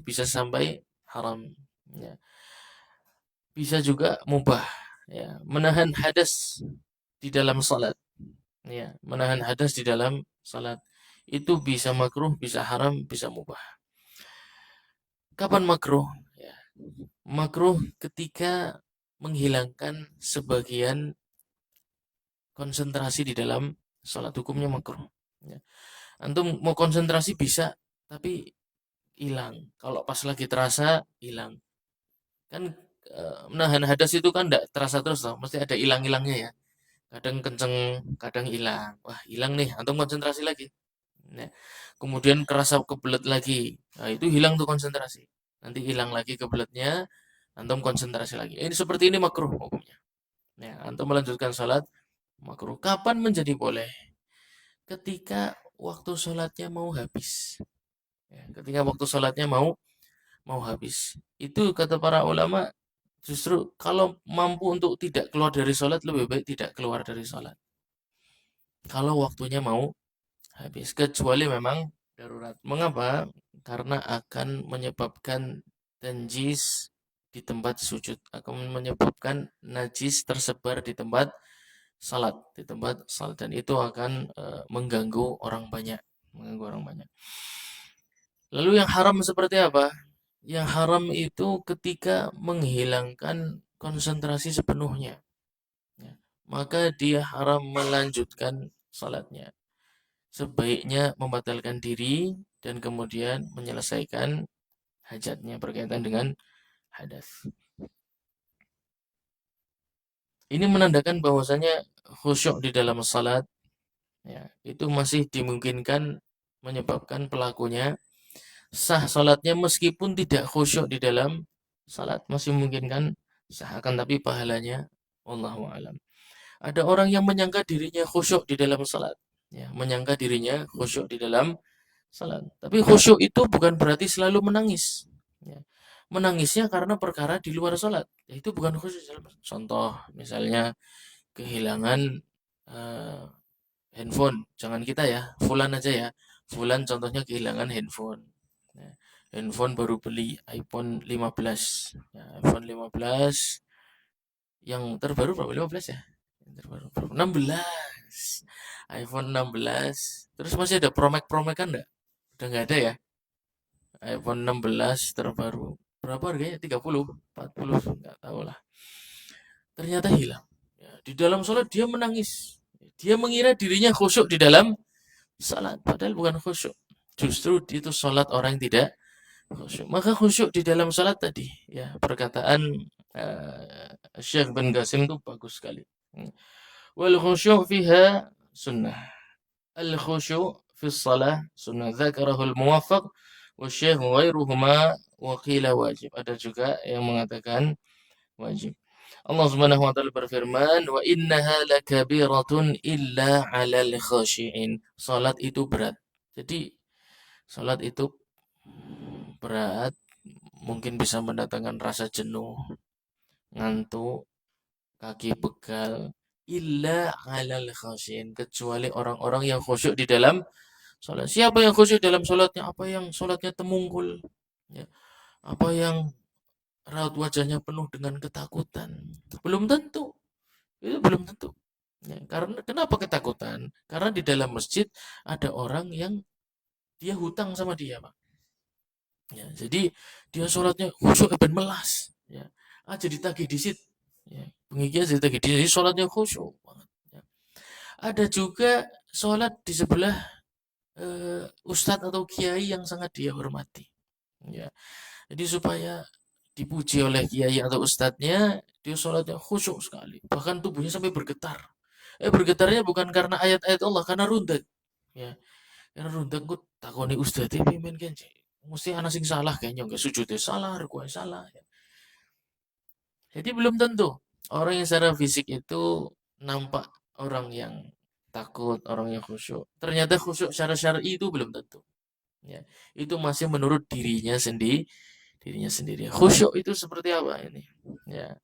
A: bisa sampai haram, ya. Bisa juga mubah, ya, menahan hadas di dalam salat, ya, menahan hadas di dalam salat itu bisa makruh, bisa haram, bisa mubah. Kapan makruh? Ya, makruh ketika menghilangkan sebagian konsentrasi di dalam salat, hukumnya makruh. Ya. Antum mau konsentrasi bisa, tapi hilang. Kalau pas lagi terasa hilang. Kan menahan hadas itu kan tidak terasa terus toh, mesti ada hilang-hilangnya, ya. Kadang kenceng, kadang hilang. Wah, hilang nih, antum konsentrasi lagi. Nah, kemudian kerasa kebelet lagi. Nah, itu hilang tuh konsentrasi. Nanti hilang lagi kebeletnya, antum konsentrasi lagi. Ini seperti ini makruh hukumnya. Nah, antum melanjutkan salat makruh. Kapan menjadi boleh? Ketika waktu sholatnya mau habis. Ya, ketika waktu sholatnya mau habis. Itu kata para ulama, justru kalau mampu untuk tidak keluar dari sholat, lebih baik tidak keluar dari sholat. Kalau waktunya mau habis. Kecuali memang darurat. Mengapa? Karena akan menyebabkan tanjis di tempat sujud. Akan menyebabkan najis tersebar di tempat salat. Di tempat salat. Dan itu akan mengganggu orang banyak. Mengganggu orang banyak. Lalu yang haram seperti apa? Yang haram itu ketika menghilangkan konsentrasi sepenuhnya. Ya. Maka dia haram melanjutkan salatnya. Sebaiknya membatalkan diri dan kemudian menyelesaikan hajatnya berkaitan dengan hadas. Ini menandakan bahwasanya khusyuk di dalam salat ya, itu masih dimungkinkan menyebabkan pelakunya sah salatnya meskipun tidak khusyuk di dalam salat, masih memungkinkan sah, akan tapi pahalanya wallahu alam. Ada orang yang menyangka dirinya khusyuk di dalam salat, ya, menyangka dirinya khusyuk di dalam salat. Tapi khusyuk itu bukan berarti selalu menangis. Ya. Menangisnya karena perkara di luar salat, ya, itu bukan khusyuk. Contoh, misalnya kehilangan eh, handphone, jangan kita ya, Fulan aja ya. Fulan contohnya kehilangan handphone. Ya. Handphone baru beli iPhone 15. Ya, iPhone 15 yang terbaru berapa? 15 ya? Yang terbaru berapa? 16. iPhone 16. Terus masih ada promek-promek kan enggak? Udah nggak ada ya? iPhone 16 terbaru. Berapa harganya? 30, 40, nggak tahu lah. Ternyata hilang. Ya, di dalam sholat dia menangis. Dia mengira dirinya khusyuk di dalam salat, padahal bukan khusyuk. Justru itu salat orang yang tidak khusyuk. Maka khusyuk di dalam salat tadi, ya perkataan Syekh bin Qasim itu bagus sekali. Wal khusyuk fiha sunnah. Al khusyuk fi salah sunnah. Dzakarahu al muwaffaq wa syekh ghairuhuma wa qila wajib. Ada juga yang mengatakan wajib. Allah Subhanahu wa taala berfirman, "Wa innaha lakabiratun illa 'alal khashi'in." Salat itu berat. Jadi salat itu berat, mungkin bisa mendatangkan rasa jenuh, ngantuk, kaki pegal, illa 'alal khashi'in, kecuali orang-orang yang khusyuk di dalam salat. Siapa yang khusyuk dalam salatnya? Apa yang salatnya temungkul? Ya. Apa yang raut wajahnya penuh dengan ketakutan? Belum tentu. Itu belum tentu. Ya, karena kenapa ketakutan? Karena di dalam masjid ada orang yang dia hutang sama dia, Pak. Ya, jadi dia sholatnya khusyuk ben melas. Ya, aja ditagih disit. Ya, pengikian aja ditagih disit. Jadi sholatnya khusyuk banget. Ya. Ada juga sholat di sebelah ustadz atau kiai yang sangat dia hormati. Ya, jadi supaya dipuji oleh kiai atau ustadznya, dia sholatnya khusyuk sekali. Bahkan tubuhnya sampai bergetar. Bergetarnya bukan karena ayat-ayat Allah, karena rundak. Ya, karena rundak gue takoni ustadz pimen kenci. Mesti anak sing salah kayaknya enggak sujudnya salah, rukuknya salah. Ya. Jadi belum tentu orang yang secara fisik itu nampak orang yang takut, orang yang khusyuk. Ternyata khusyuk secara syar'i itu belum tentu. Ya, itu masih menurut dirinya sendiri. Khusyuk itu seperti apa ini? Ya,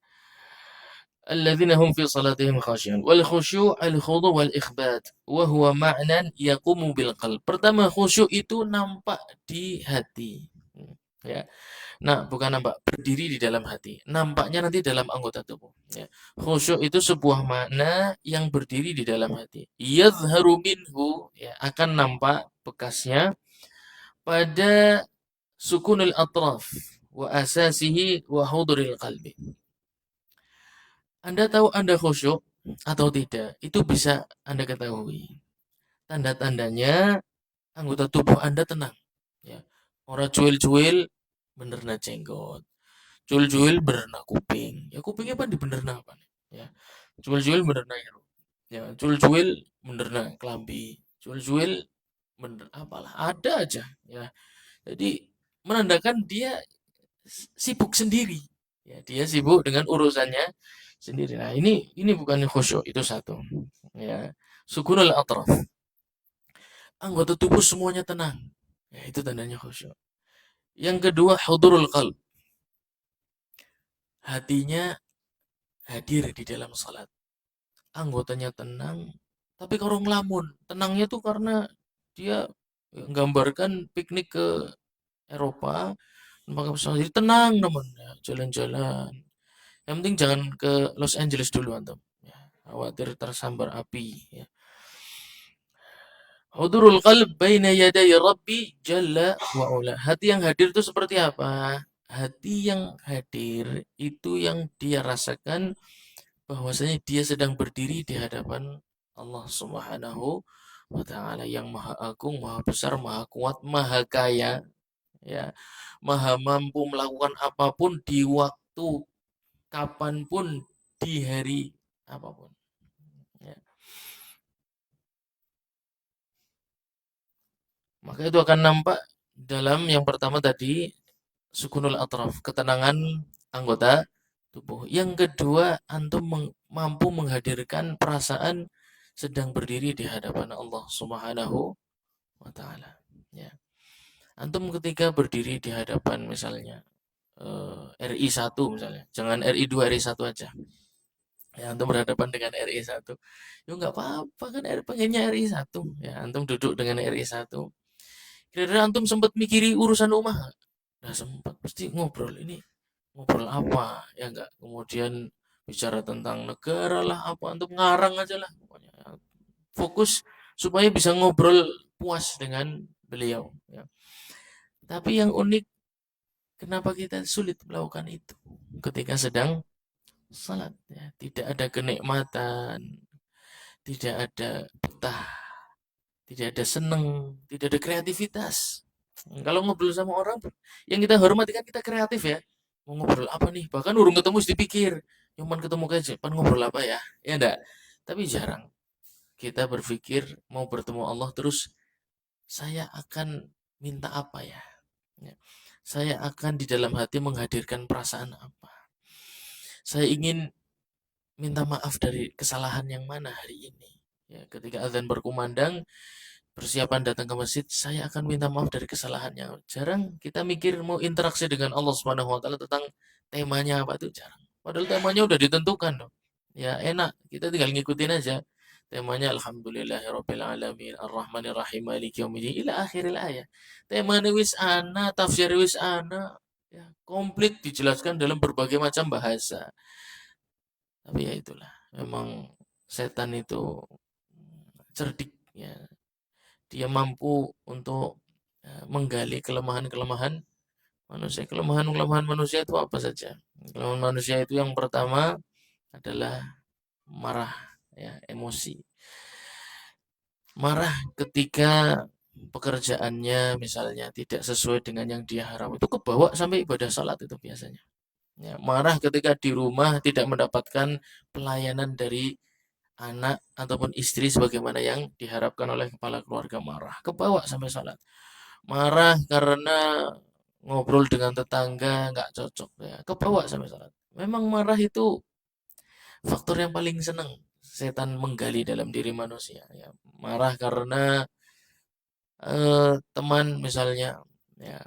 A: الذين هم في صلاتهم خاشعون والخشوع الخضوع والإخبات وهو معنى يقوم بالقلب. Pertama, khusyuk itu nampak di hati. Ya. Nah, bukan nampak berdiri di dalam hati. Nampaknya nanti dalam anggota tubuh. Ya. Khusyuk itu sebuah makna yang berdiri di dalam hati. Yadhharu minhu, ya, akan nampak bekasnya pada sukunul atraf wa asasihi wa huduril qalbi. Anda tahu Anda khusyuk atau tidak, itu bisa Anda ketahui. Tanda-tandanya anggota tubuh Anda tenang. Ya. Orang cuil-cuil bener na jenggot. Cuil-cuil bener na kuping. Ya kupingnya apa di bener na apa nih? Ya. Cuil-cuil bener na iru. Ya, cuil-cuil bener na kelambi. Cuil-cuil bener apalah, ada aja ya. Jadi menandakan dia sibuk sendiri. Ya, dia sibuk dengan urusannya sendiri. Nah, ini bukan khusyuk, itu satu. Ya, sukunul atraf. Anggota tubuh semuanya tenang. Ya, itu tandanya khusyuk. Yang kedua, hudurul qalb. Hatinya hadir di dalam salat. Anggotanya tenang, tapi kalau ngelamun, tenangnya tuh karena dia menggambarkan piknik ke Eropa, maka jadi tenang teman, ya, jalan-jalan. Yang penting jangan ke Los Angeles dulu antum. Ya, khawatir tersambar api. Ya. Hudurul qalb baina yaday Rabbi jalla wa ula. Hati yang hadir itu seperti apa? Hati yang hadir itu yang dia rasakan bahwasanya dia sedang berdiri di hadapan Allah Subhanahu wa taala yang Maha Agung, Maha Besar, Maha Kuat, Maha Kaya, ya. Maha mampu melakukan apapun di waktu kapanpun di hari apapun. Ya. Maka itu akan nampak dalam yang pertama tadi, sukunul atraf, ketenangan anggota tubuh. Yang kedua, antum mampu menghadirkan perasaan sedang berdiri di hadapan Allah Subhanahu wa taala. Ya. Antum ketika berdiri di hadapan misalnya RI 1 misalnya, jangan RI 2 RI 1 aja. Ya, antum berhadapan dengan RI 1. Ya nggak apa-apa kan pengennya RI 1. Ya, antum duduk dengan RI 1. Kira-kira antum sempat mikiri urusan rumah nggak? Nah, sempat pasti ngobrol ini. Ngobrol apa? Ya enggak. Kemudian bicara tentang negara lah apa antum ngarang aja lah pokoknya. Fokus supaya bisa ngobrol puas dengan beliau ya. Tapi yang unik, kenapa kita sulit melakukan itu ketika sedang salat ya? Tidak ada kenikmatan, tidak ada betah, tidak ada seneng, tidak ada kreativitas. Kalau ngobrol sama orang yang kita hormati kan kita kreatif ya. Mau ngobrol apa nih? Bahkan urung ketemu sudah dipikir. Cuman ketemu kayak pan ngobrol apa ya? Ya enggak. Tapi jarang kita berpikir mau bertemu Allah terus saya akan minta apa ya? Ya. Saya akan di dalam hati menghadirkan perasaan apa? Saya ingin minta maaf dari kesalahan yang mana hari ini. Ya, ketika azan berkumandang, persiapan datang ke masjid, saya akan minta maaf dari kesalahannya. Jarang kita mikir mau interaksi dengan Allah Subhanahu wa taala tentang temanya apa itu jarang. Padahal temanya udah ditentukan dong. Ya enak, kita tinggal ngikutin aja. Temanya Alhamdulillahirabbil alamin, Ar-Rahmanir Rahim, Maliki Yaumiddin ila akhiril ayat. Temanya wis ana, tafsir wis ana, ya, komplit dijelaskan dalam berbagai macam bahasa. Tapi ya itulah, memang setan itu cerdik ya. Dia mampu untuk menggali kelemahan-kelemahan manusia. Kelemahan-kelemahan manusia itu apa saja? Kelemahan manusia itu yang pertama adalah marah, ya, emosi. Marah ketika pekerjaannya misalnya tidak sesuai dengan yang dia harap. Itu kebawa sampai ibadah salat itu biasanya. Ya, marah ketika di rumah tidak mendapatkan pelayanan dari anak ataupun istri sebagaimana yang diharapkan oleh kepala keluarga, marah kebawa sampai salat. Marah karena ngobrol dengan tetangga nggak cocok ya, kebawa sampai salat. Memang marah itu faktor yang paling senang setan menggali dalam diri manusia ya. Marah karena teman misalnya ya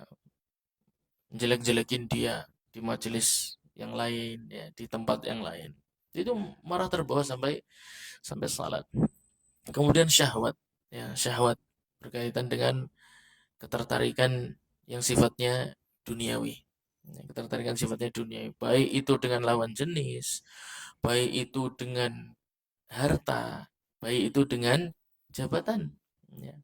A: jelek-jelekin dia di majelis yang lain ya, di tempat yang lain, itu marah terbawa sampai sampai salat. Kemudian syahwat ya, syahwat berkaitan dengan ketertarikan yang sifatnya duniawi. Ya, ketertarikan sifatnya duniawi, baik itu dengan lawan jenis, baik itu dengan harta, baik itu dengan jabatan ya.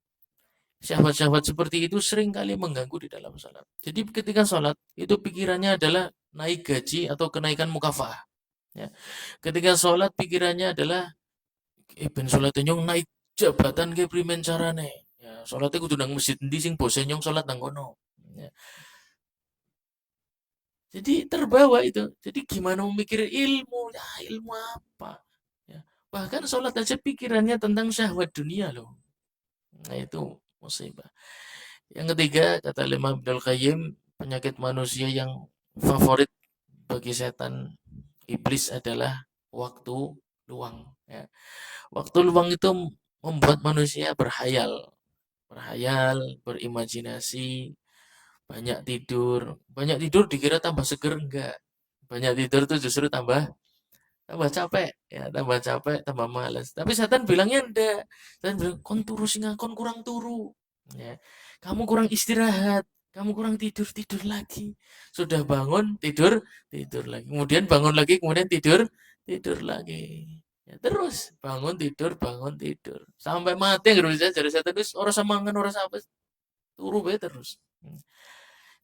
A: Syahwat-syahwat seperti itu sering kali mengganggu di dalam sholat. Jadi ketika sholat itu pikirannya adalah naik gaji atau kenaikan mukafah ya. Ketika sholat pikirannya adalah ben sholat nyong naik jabatan ke primen carane ya, sholatnya kudu nang masjid endi sing bose nyong sholat nang kono ya. Jadi terbawa itu. Jadi gimana mau mikir ilmu? Ya, ilmu apa? Ya. Bahkan sholat aja pikirannya tentang syahwat dunia loh. Nah itu musibah. Yang ketiga, kata Imam Ibnul Qayyim, penyakit manusia yang favorit bagi setan iblis adalah waktu luang. Ya. Waktu luang itu membuat manusia berhayal, berhayal, berimajinasi, banyak tidur. Banyak tidur dikira tambah seger, enggak. Banyak tidur tuh justru tambah tambah capek, ya tambah capek, tambah malas. Tapi setan bilangnya enggak. Setan bilang, kon turu singa, kon kurang turu. Ya. Kamu kurang istirahat, kamu kurang tidur, tidur lagi. Sudah bangun, tidur, tidur lagi. Kemudian bangun lagi, kemudian tidur, tidur lagi. Ya, terus bangun tidur. Sampai mati nggak bisa jadi setan itu orang samangan orang apa turu bae terus.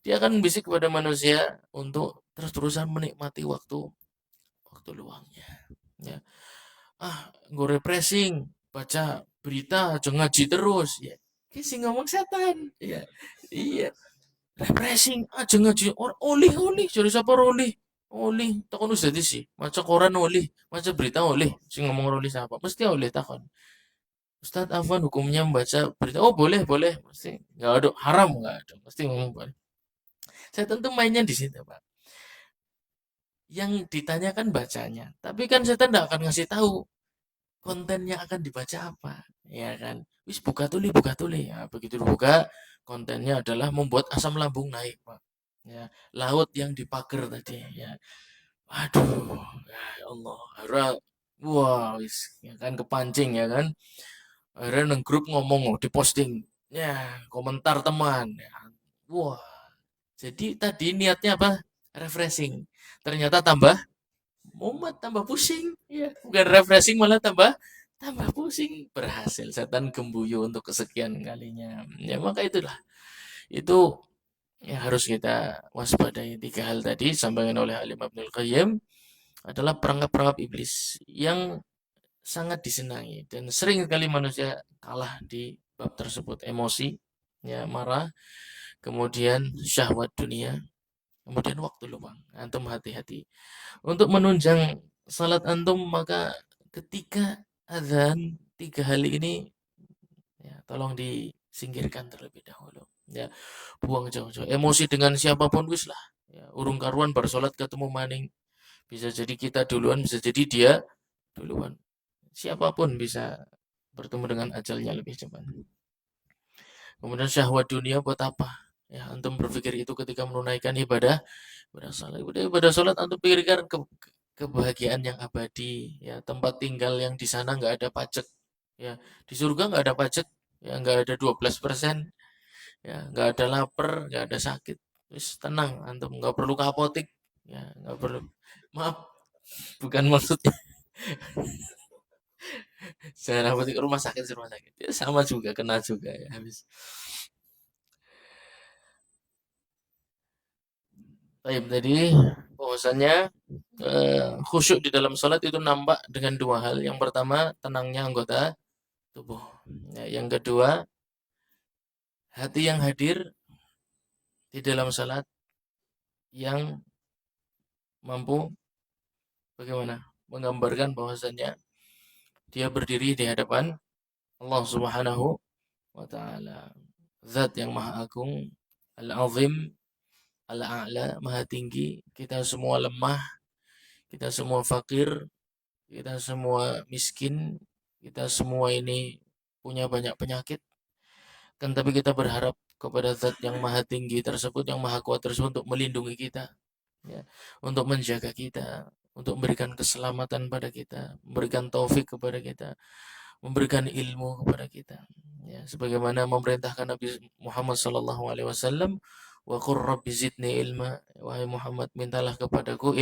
A: Dia akan bisik kepada manusia untuk terus-terusan menikmati waktu waktu luangnya. Ya. Ah, gue refreshing, baca berita, aja ngaji terus. Ya. Kisi ngomong setan. Ya. Iya. Refreshing, aja ngaji. Oleh-oleh, jadi siapa oleh? Oleh, takon wis dadi sih. Maca koran oleh, maca berita oleh. Sing ngomong oleh siapa? Mesti oleh takon. Ustadz Afwan hukumnya membaca berita. Oh boleh, boleh. Mesti nggak ada haram nggak ada. Mesti ngomong boleh. Saya tentu mainnya di situ Pak. Yang ditanyakan bacanya. Tapi kan saya tidak akan ngasih tahu kontennya akan dibaca apa. Ya kan. Wis buka tuli. Ya, begitu dibuka, kontennya adalah membuat asam lambung naik Pak. Ya, laut yang dipager tadi. Ya, aduh, ya Allah, akhirnya, wah, wis, ya kan kepancing ya kan. Akhirnya neng grup ngomong, oh, diposting, ya komentar teman, ya. Wah, jadi tadi niatnya apa? Refreshing. Ternyata tambah mumet, tambah pusing, ya bukan refreshing malah tambah pusing. Berhasil setan gembuyu untuk kesekian kalinya. Ya maka itulah, itu ya harus kita waspadai tiga hal tadi disampaikan oleh Alim Abdul Qayyim adalah perangkap-perangkap iblis yang sangat disenangi dan sering sekali manusia kalah di bab tersebut, emosi, ya marah, kemudian syahwat dunia, kemudian waktu luang. Antum hati-hati untuk menunjang salat antum, maka ketika azan tiga hal ini ya tolong disingkirkan terlebih dahulu. Ya, buang jauh-jauh emosi dengan siapapun wis lah. Ya, urung karuan bersolat ketemu maning. Bisa jadi kita duluan, bisa jadi dia duluan. Siapapun bisa bertemu dengan ajalnya lebih cepat. Kemudian syahwat dunia buat apa? Ya, antum berpikir itu ketika menunaikan ibadah salat antum pikirkan kebahagiaan yang abadi, ya tempat tinggal yang di sana nggak ada pajak, ya di surga nggak ada pajak, ya nggak ada 12%, ya nggak ada lapar, nggak ada sakit, terus tenang antum nggak perlu ke apotik, ya nggak perlu, maaf bukan maksudnya jangan apotik, rumah sakit ya sama juga kena juga ya habis. Baik, tadi bahwasannya khusyuk di dalam sholat itu nampak dengan dua hal. Yang pertama, tenangnya anggota tubuh. Ya, yang kedua, hati yang hadir di dalam sholat yang mampu bagaimana menggambarkan bahwasannya dia berdiri di hadapan Allah Subhanahu wa taala. Zat yang maha agung, al-azim, al-a'la, maha tinggi. Kita semua lemah, kita semua fakir, kita semua miskin, kita semua ini punya banyak penyakit. Kan tapi kita berharap kepada zat yang maha tinggi tersebut, yang maha kuat tersebut untuk melindungi kita, ya, untuk menjaga kita, untuk memberikan keselamatan pada kita, memberikan taufik kepada kita, memberikan ilmu kepada kita. Ya, sebagaimana memerintahkan Nabi Muhammad SAW, wa qur rabbi zidni ilma, wahai Muhammad mintalah kepadaku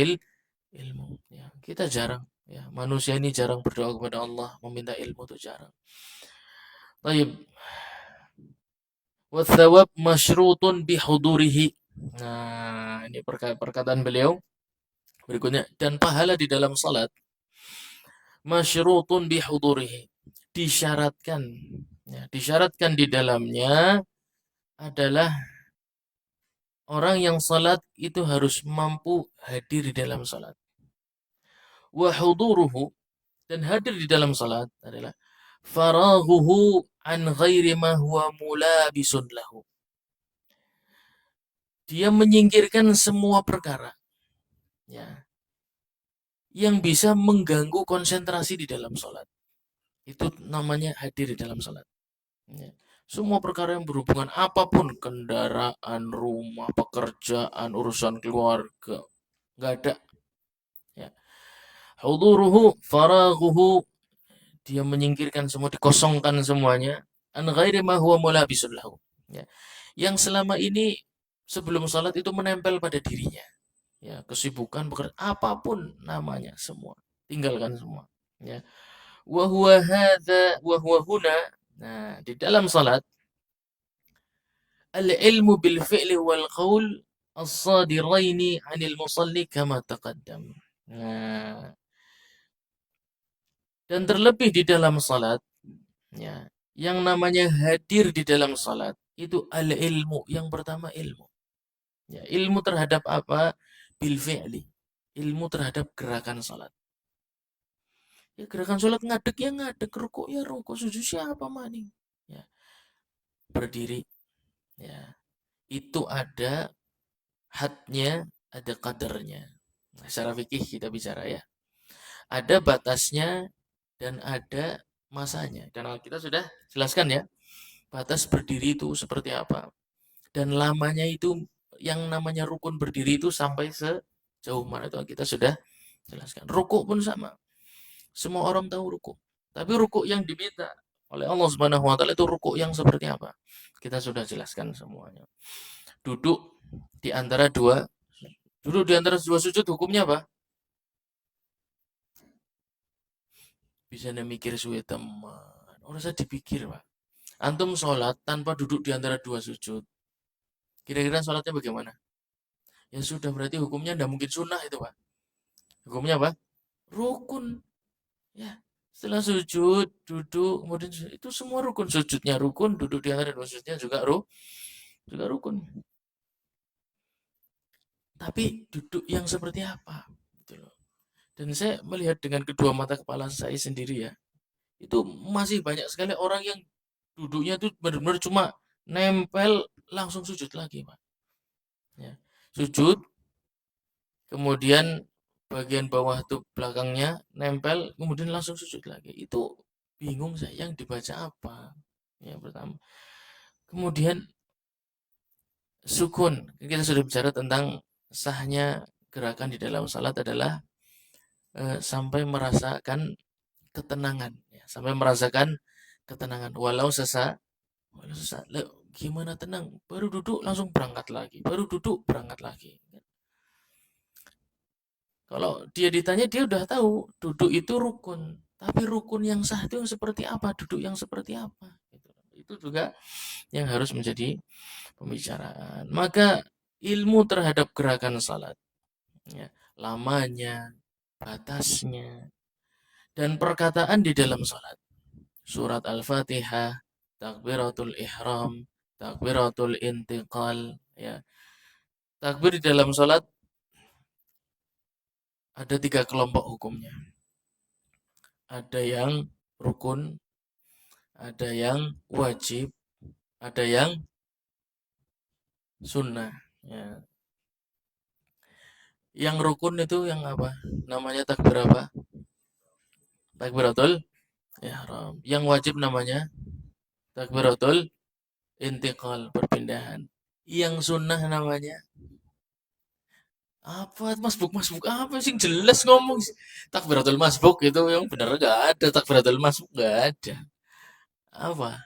A: ilmu. Ya, kita jarang, ya manusia ini jarang berdoa kepada Allah meminta ilmu, itu jarang. Baik, wathawab masyrutun bihudurihi. Nah, ini perkataan beliau berikutnya. Dan pahala di dalam salat masyrutun bihudurihi. Disyaratkan. Ya, disyaratkan di dalamnya adalah orang yang salat itu harus mampu hadir di dalam salat. Wa huduruhu, dan hadir di dalam salat adalah faraghuhu an ghairi ma huwa mulabisun lahu. Dia menyingkirkan semua perkara, ya, yang bisa mengganggu konsentrasi di dalam sholat. Itu namanya hadir di dalam sholat. Ya. Semua perkara yang berhubungan apapun, kendaraan, rumah, pekerjaan, urusan keluarga, nggak ada. Ya. Huduruhu faraghuhu, dia menyingkirkan semua, dikosongkan semuanya. An ghairi ma huwa mulabisun lahu. Ya. Yang selama ini sebelum sholat itu menempel pada dirinya. Ya, kesibukan bekerja apapun namanya semua tinggalkan semua, ya. Wa huwa hadza wa huwa huna, nah di dalam salat al ilmu bil fi'li wal qaul as-sadiraini 'anil musalli kama taqaddam. Nah, dan terlebih di dalam salat, ya, yang namanya hadir di dalam salat itu al ilmu, yang pertama ilmu, ya, ilmu terhadap apa? Bil fi'li, ilmu terhadap gerakan sholat. Ya gerakan sholat ngadeg ya ngadeg, rukuk ya rukuk, sujud siapa maning. Ya, berdiri. Ya, itu ada hadnya, ada kadarnya. Nah, secara fikih kita bicara ya. Ada batasnya dan ada masanya. Dan kita sudah jelaskan ya, batas berdiri itu seperti apa. Dan lamanya itu yang namanya rukun berdiri itu sampai sejauh mana itu kita sudah jelaskan. Rukuk pun sama. Semua orang tahu rukuk. Tapi rukuk yang diminta oleh Allah Subhanahu wa taala itu rukuk yang seperti apa? Kita sudah jelaskan semuanya. Duduk di antara dua sujud hukumnya apa? Bisa mikir suwe teman. Orang saya dipikir, Pak. Antum sholat tanpa duduk di antara dua sujud. Kira-kira sholatnya bagaimana? Ya sudah berarti hukumnya tidak mungkin sunnah itu, Pak. Hukumnya apa? Rukun. Ya. Setelah sujud, duduk, kemudian itu semua rukun. Sujudnya rukun, duduk di antara dua sujudnya juga rukun. Tapi duduk yang seperti apa? Gitu loh. Dan saya melihat dengan kedua mata kepala saya sendiri ya. Itu masih banyak sekali orang yang duduknya itu benar-benar cuma nempel langsung sujud lagi, Pak. Ya. Sujud, kemudian bagian bawah tuh belakangnya nempel, kemudian langsung sujud lagi. Itu bingung saya yang dibaca apa. Ya pertama. Kemudian sukun. Kita sudah bicara tentang sahnya gerakan di dalam salat adalah sampai merasakan ketenangan, ya. Sampai merasakan ketenangan walau sesaat. Gimana tenang? Baru duduk langsung berangkat lagi. Baru duduk berangkat lagi. Kalau dia ditanya dia udah tahu duduk itu rukun. Tapi rukun yang sah itu seperti apa? Duduk yang seperti apa? Itu juga yang harus menjadi pembicaraan. Maka ilmu terhadap gerakan salat, ya, lamanya, batasnya, dan perkataan di dalam salat. Surat Al-Fatihah, takbiratul ihram, takbiratul intiqal, ya. Takbir di dalam salat ada 3 kelompok hukumnya. Ada yang rukun, ada yang wajib, ada yang sunnah. Ya. Yang rukun itu yang apa? Namanya takbir apa? Takbiratul ihram. Yang wajib namanya takbiratul intiqal, perpindahan. Yang sunnah namanya apa? Masbuk apa sih jelas ngomong. Takbiratul masbuk itu yang benar gak ada. Takbiratul masbuk gak ada. Apa?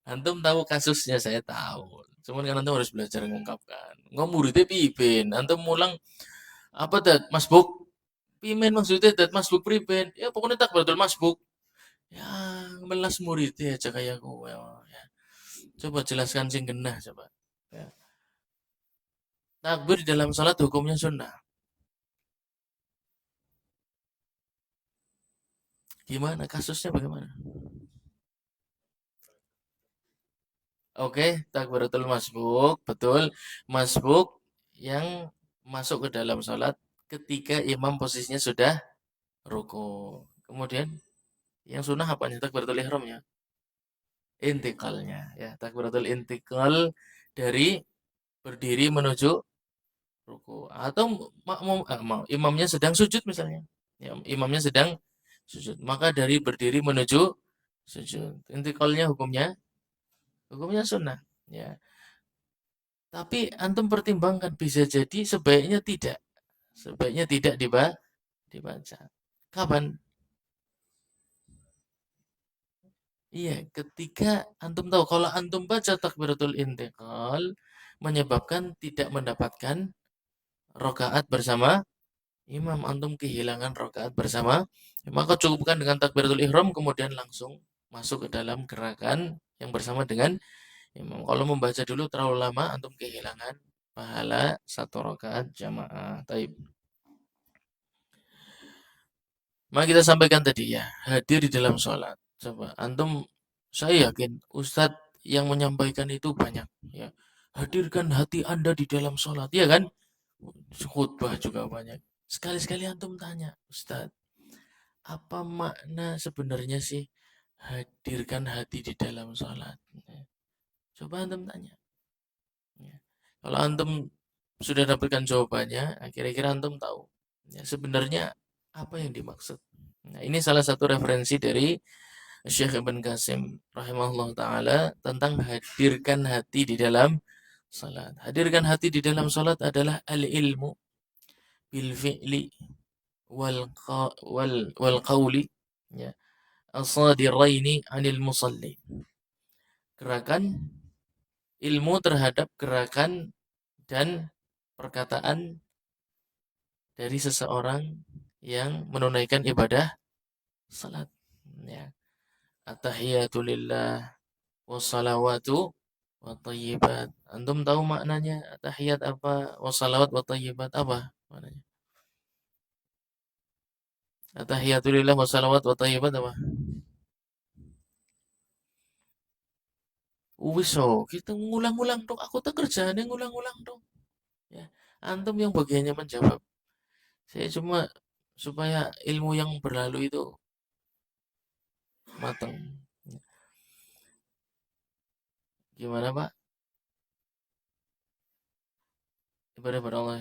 A: Antum tahu kasusnya, saya tahu. Cuman kan antum harus belajar mengungkapkan. Ngomong muridnya pipin. Antum mulang apa dat masbuk? Pimen maksudnya dat masbuk priben. Ya pokoknya takbiratul masbuk. Ya melas muridnya aja kayak gue. Ya. Coba jelaskan sing genah coba. Ya. Takbir dalam salat hukumnya sunnah. Gimana kasusnya bagaimana? Oke, takbiratul masbuk, betul. Masbuk yang masuk ke dalam salat ketika imam posisinya sudah ruku. Kemudian yang sunnah apanya? Takbiratul ihramnya. Intikalnya ya, takbiratul intikal dari berdiri menuju ruku atau makmum imamnya sedang sujud misalnya. Ya, imamnya sedang sujud. Maka dari berdiri menuju sujud. Intikalnya hukumnya sunnah ya. Tapi antum pertimbangkan bisa jadi sebaiknya tidak dibaca. Kapan? Iya, ketika antum tahu kalau antum baca takbiratul intiqal menyebabkan tidak mendapatkan rokaat bersama imam, antum kehilangan rokaat bersama, maka cukupkan dengan takbiratul ihram kemudian langsung masuk ke dalam gerakan yang bersama dengan imam. Kalau membaca dulu terlalu lama, antum kehilangan pahala satu rokaat jamaah. Taib. Maka kita sampaikan tadi ya, hadir di dalam sholat. Coba, antum, saya yakin Ustadz yang menyampaikan itu banyak. Ya, hadirkan hati Anda di dalam sholat, ya kan? khutbah juga banyak. Sekali-sekali antum tanya, Ustaz, apa makna sebenarnya sih hadirkan hati di dalam sholat? Coba antum tanya. Ya. Kalau antum sudah dapatkan jawabannya, kira-kira antum tahu. Ya, sebenarnya apa yang dimaksud? Nah, ini salah satu referensi dari Syekh Ibn Qasim rahimahullah ta'ala tentang hadirkan hati di dalam salat. Hadirkan hati di dalam salat adalah al-ilmu bil fi'li wal qawli, ya, asadiraini anil musalli. Gerakan ilmu terhadap gerakan dan perkataan dari seseorang yang menunaikan ibadah salat. Ya. At-tahiyatu lillah wassalawatu wattayyibat. Antum tahu maknanya tahiyat apa? Wassalawat wattayyibat apa maknanya? Tahiyatu lillah wassalawat wattayyibat apa? Wis kita ngulang-ngulang dong. Aku tak kerjaannya ngulang-ngulang dong. Ya. Antum yang bagiannya menjawab. Saya cuma supaya ilmu yang berlalu itu matang. Gimana, Pak? Ibadah pada Allah.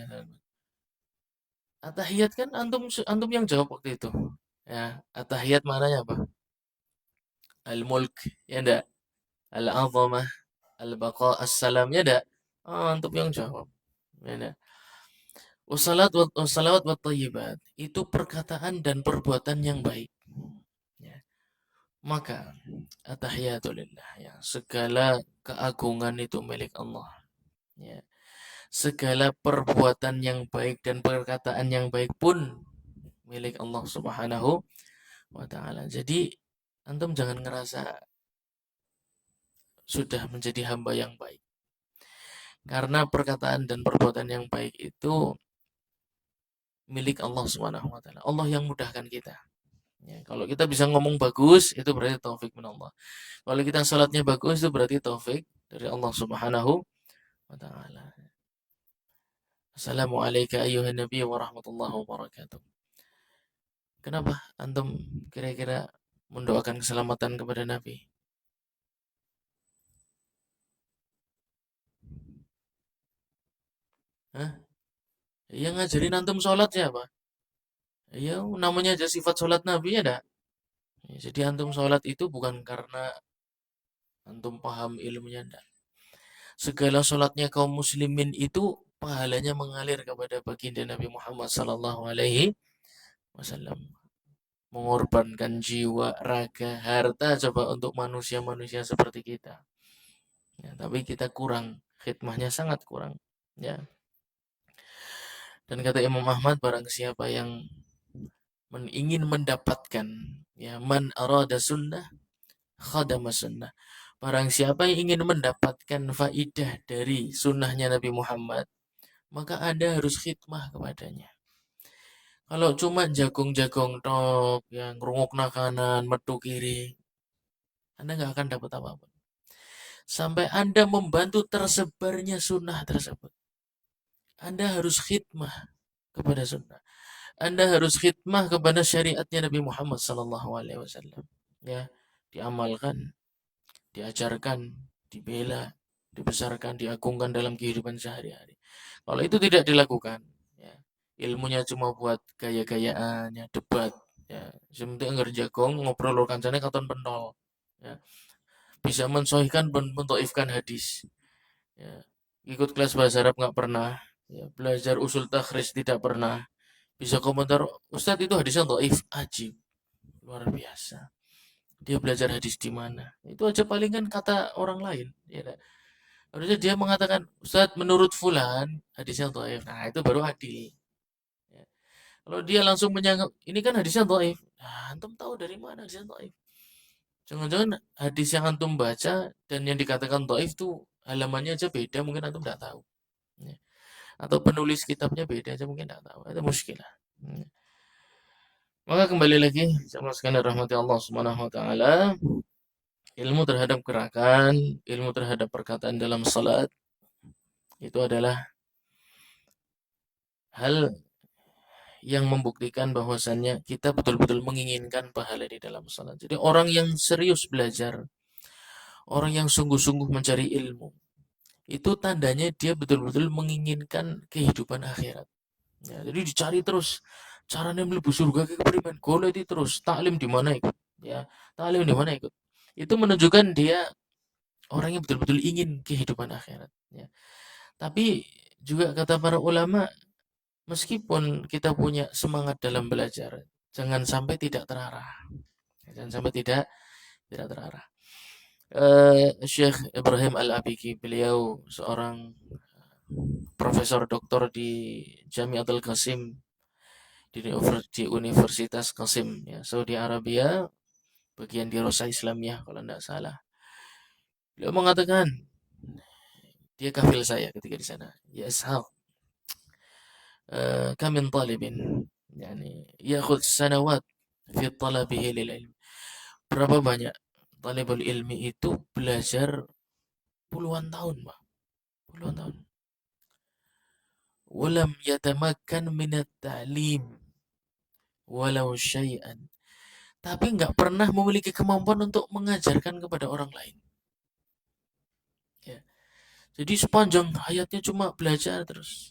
A: Atahiyat kan antum antum yang jawab waktu itu. Ya, atahiyat maknanya apa? Al-mulk, ya enggak? Al-azamah, al-baqa, as-salam, ya enggak? Oh, antum yang jawab. Ya enggak? Wassalawat wa thayyibat itu perkataan dan perbuatan yang baik. Ya. Maka atahiyatulillah, ya, segala keagungan itu milik Allah. Ya. Segala perbuatan yang baik dan perkataan yang baik pun milik Allah Subhanahu wa taala. Jadi antum jangan ngerasa sudah menjadi hamba yang baik. Karena perkataan dan perbuatan yang baik itu milik Allah Subhanahu wa taala. Allah yang mudahkan kita. Ya, kalau kita bisa ngomong bagus itu berarti taufik min Allah. Kalau kita salatnya bagus itu berarti taufik dari Allah Subhanahu wa taala. Assalamualaikum ayyuhan nabiy wa rahmatullahi wabarakatuh. Kenapa antum kira-kira mendoakan keselamatan kepada Nabi? Hah? Yang ngajarin antum sholat siapa? Ya, namanya aja sifat sholat Nabi ya dah. Ya, jadi antum sholat itu bukan karena antum paham ilmunya enggak. Segala sholatnya kaum muslimin itu pahalanya mengalir kepada baginda Nabi Muhammad sallallahu alaihi wasallam. Mengorbankan jiwa, raga, harta coba untuk manusia-manusia seperti kita. Ya, tapi kita kurang, khidmahnya sangat kurang. Ya. Dan kata Imam Ahmad, barang siapa yang ingin mendapatkan, ya, man arada sunnah khadama sunnah. Barang siapa yang ingin mendapatkan faidah dari sunnahnya Nabi Muhammad, maka Anda harus khidmah kepadanya. Kalau cuma jagung-jagung tok, yang rungok kanan, metu kiri, Anda nggak akan dapat apa-apa. Sampai Anda membantu tersebarnya sunnah tersebut. Anda harus khidmah kepada sunnah. Anda harus khidmah kepada syariatnya Nabi Muhammad SAW. Ya, diamalkan, diajarkan, dibela, dibesarkan, diagungkan dalam kehidupan sehari-hari. Kalau itu tidak dilakukan, ya, ilmunya cuma buat gaya-gayaan, ya, debat, ya, sementing anggar jagong ngobrol kancane katon pentol, ya, bisa mensohhikan mentoifkan hadis, ya, ikut kelas bahasa Arab nggak pernah, ya, belajar usul takhrij tidak pernah, bisa komentar Ustadz itu hadisnya dhaif, ajib, luar biasa. Dia belajar hadis di mana? Itu aja palingan kata orang lain, ya. Harusnya dia mengatakan, Ustaz, menurut Fulan, hadisnya dhaif. Nah, itu baru adil. Ya. Kalau dia langsung menyanggap, ini kan hadisnya dhaif. Nah, antum tahu dari mana hadisnya dhaif? Jangan-jangan hadis yang antum baca dan yang dikatakan dhaif tuh halamannya aja beda, mungkin antum tidak tahu. Ya. Atau penulis kitabnya beda aja mungkin tidak tahu. Itu muskilah. Ya. Maka kembali lagi, sama sekali rahmati Allah Subhanahu wa taala, ilmu terhadap gerakan, ilmu terhadap perkataan dalam salat itu adalah hal yang membuktikan bahwasannya kita betul-betul menginginkan pahala di dalam salat. Jadi orang yang serius belajar, orang yang sungguh-sungguh mencari ilmu, itu tandanya dia betul-betul menginginkan kehidupan akhirat. Ya, jadi dicari terus caranya mlebu surga ke kepriman, golek terus taklim di mana ikut. Ya, taklim di mana ikut. Itu menunjukkan dia orang yang betul-betul ingin kehidupan akhirat. Ya. Tapi juga kata para ulama, meskipun kita punya semangat dalam belajar, jangan sampai tidak terarah. Jangan sampai tidak terarah. Syekh Ibrahim Al-Abiki, beliau seorang profesor doktor di Jamiatul Qasim di Universitas Qasim ya, Saudi Arabia, bagian Dirosah Islamiyah kalau tidak salah. Beliau mengatakan dia kafil saya ketika di sana. Ya Ishaq, kam min talibin yani yakhudh sanawat fi talabihi lil ilm. Berapa banyak talibul ilmi itu belajar puluhan tahun, Pak. Puluhan tahun. Walam yatamakkan minat ta'lim walau syai'an. Tapi nggak pernah memiliki kemampuan untuk mengajarkan kepada orang lain. Ya. Jadi sepanjang hayatnya cuma belajar terus.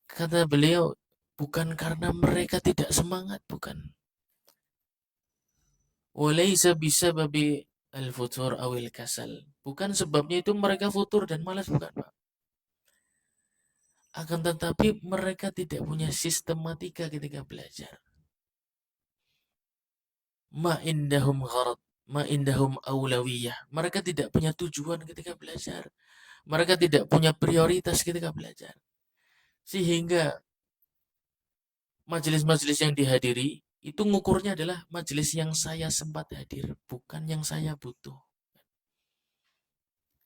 A: Kata beliau, bukan karena mereka tidak semangat, bukan. Walaysa bisababi al-futur awil kasal. Bukan sebabnya itu mereka futur dan malas, bukan, Pak. Akan tetapi mereka tidak punya sistematika ketika belajar. Ma indahum gharad, ma indahum aulawiyah. Mereka tidak punya tujuan ketika belajar. Mereka tidak punya prioritas ketika belajar. Sehingga majelis-majelis yang dihadiri itu ngukurnya adalah majelis yang saya sempat hadir, bukan yang saya butuh.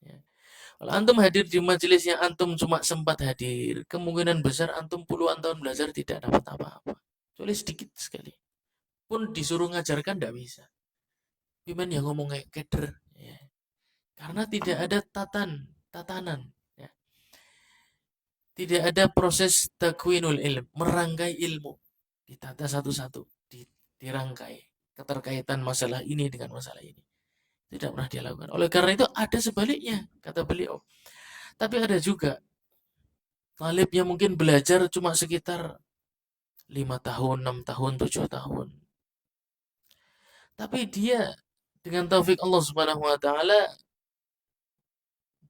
A: Ya. Kalau antum hadir di majelis yang antum cuma sempat hadir, kemungkinan besar antum puluhan tahun belajar tidak dapat apa-apa. Kecuali sedikit sekali. Pun disuruh ngajarkan tidak bisa. Pimen yang ngomong kayak keder. Ya. Karena tidak ada tatanan. Ya. Tidak ada proses takwinul ilm, merangkai ilmu. Ditata satu-satu, dirangkai. Keterkaitan masalah ini dengan masalah ini. Tidak pernah dia lakukan. Oleh karena itu ada sebaliknya, kata beliau. Tapi ada juga talib yang mungkin belajar cuma sekitar 5 tahun, 6 tahun, 7 tahun. Tapi dia dengan taufik Allah Subhanahu wa taala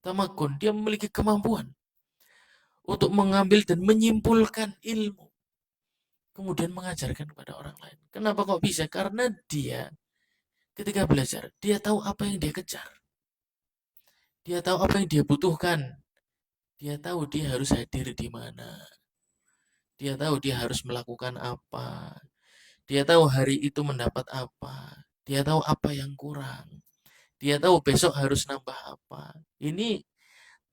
A: tamakun, dia memiliki kemampuan untuk mengambil dan menyimpulkan ilmu kemudian mengajarkan kepada orang lain. Kenapa kok bisa? Karena dia ketika belajar, dia tahu apa yang dia kejar. Dia tahu apa yang dia butuhkan. Dia tahu dia harus hadir di mana. Dia tahu dia harus melakukan apa. Dia tahu hari itu mendapat apa. Dia tahu apa yang kurang. Dia tahu besok harus nambah apa. Ini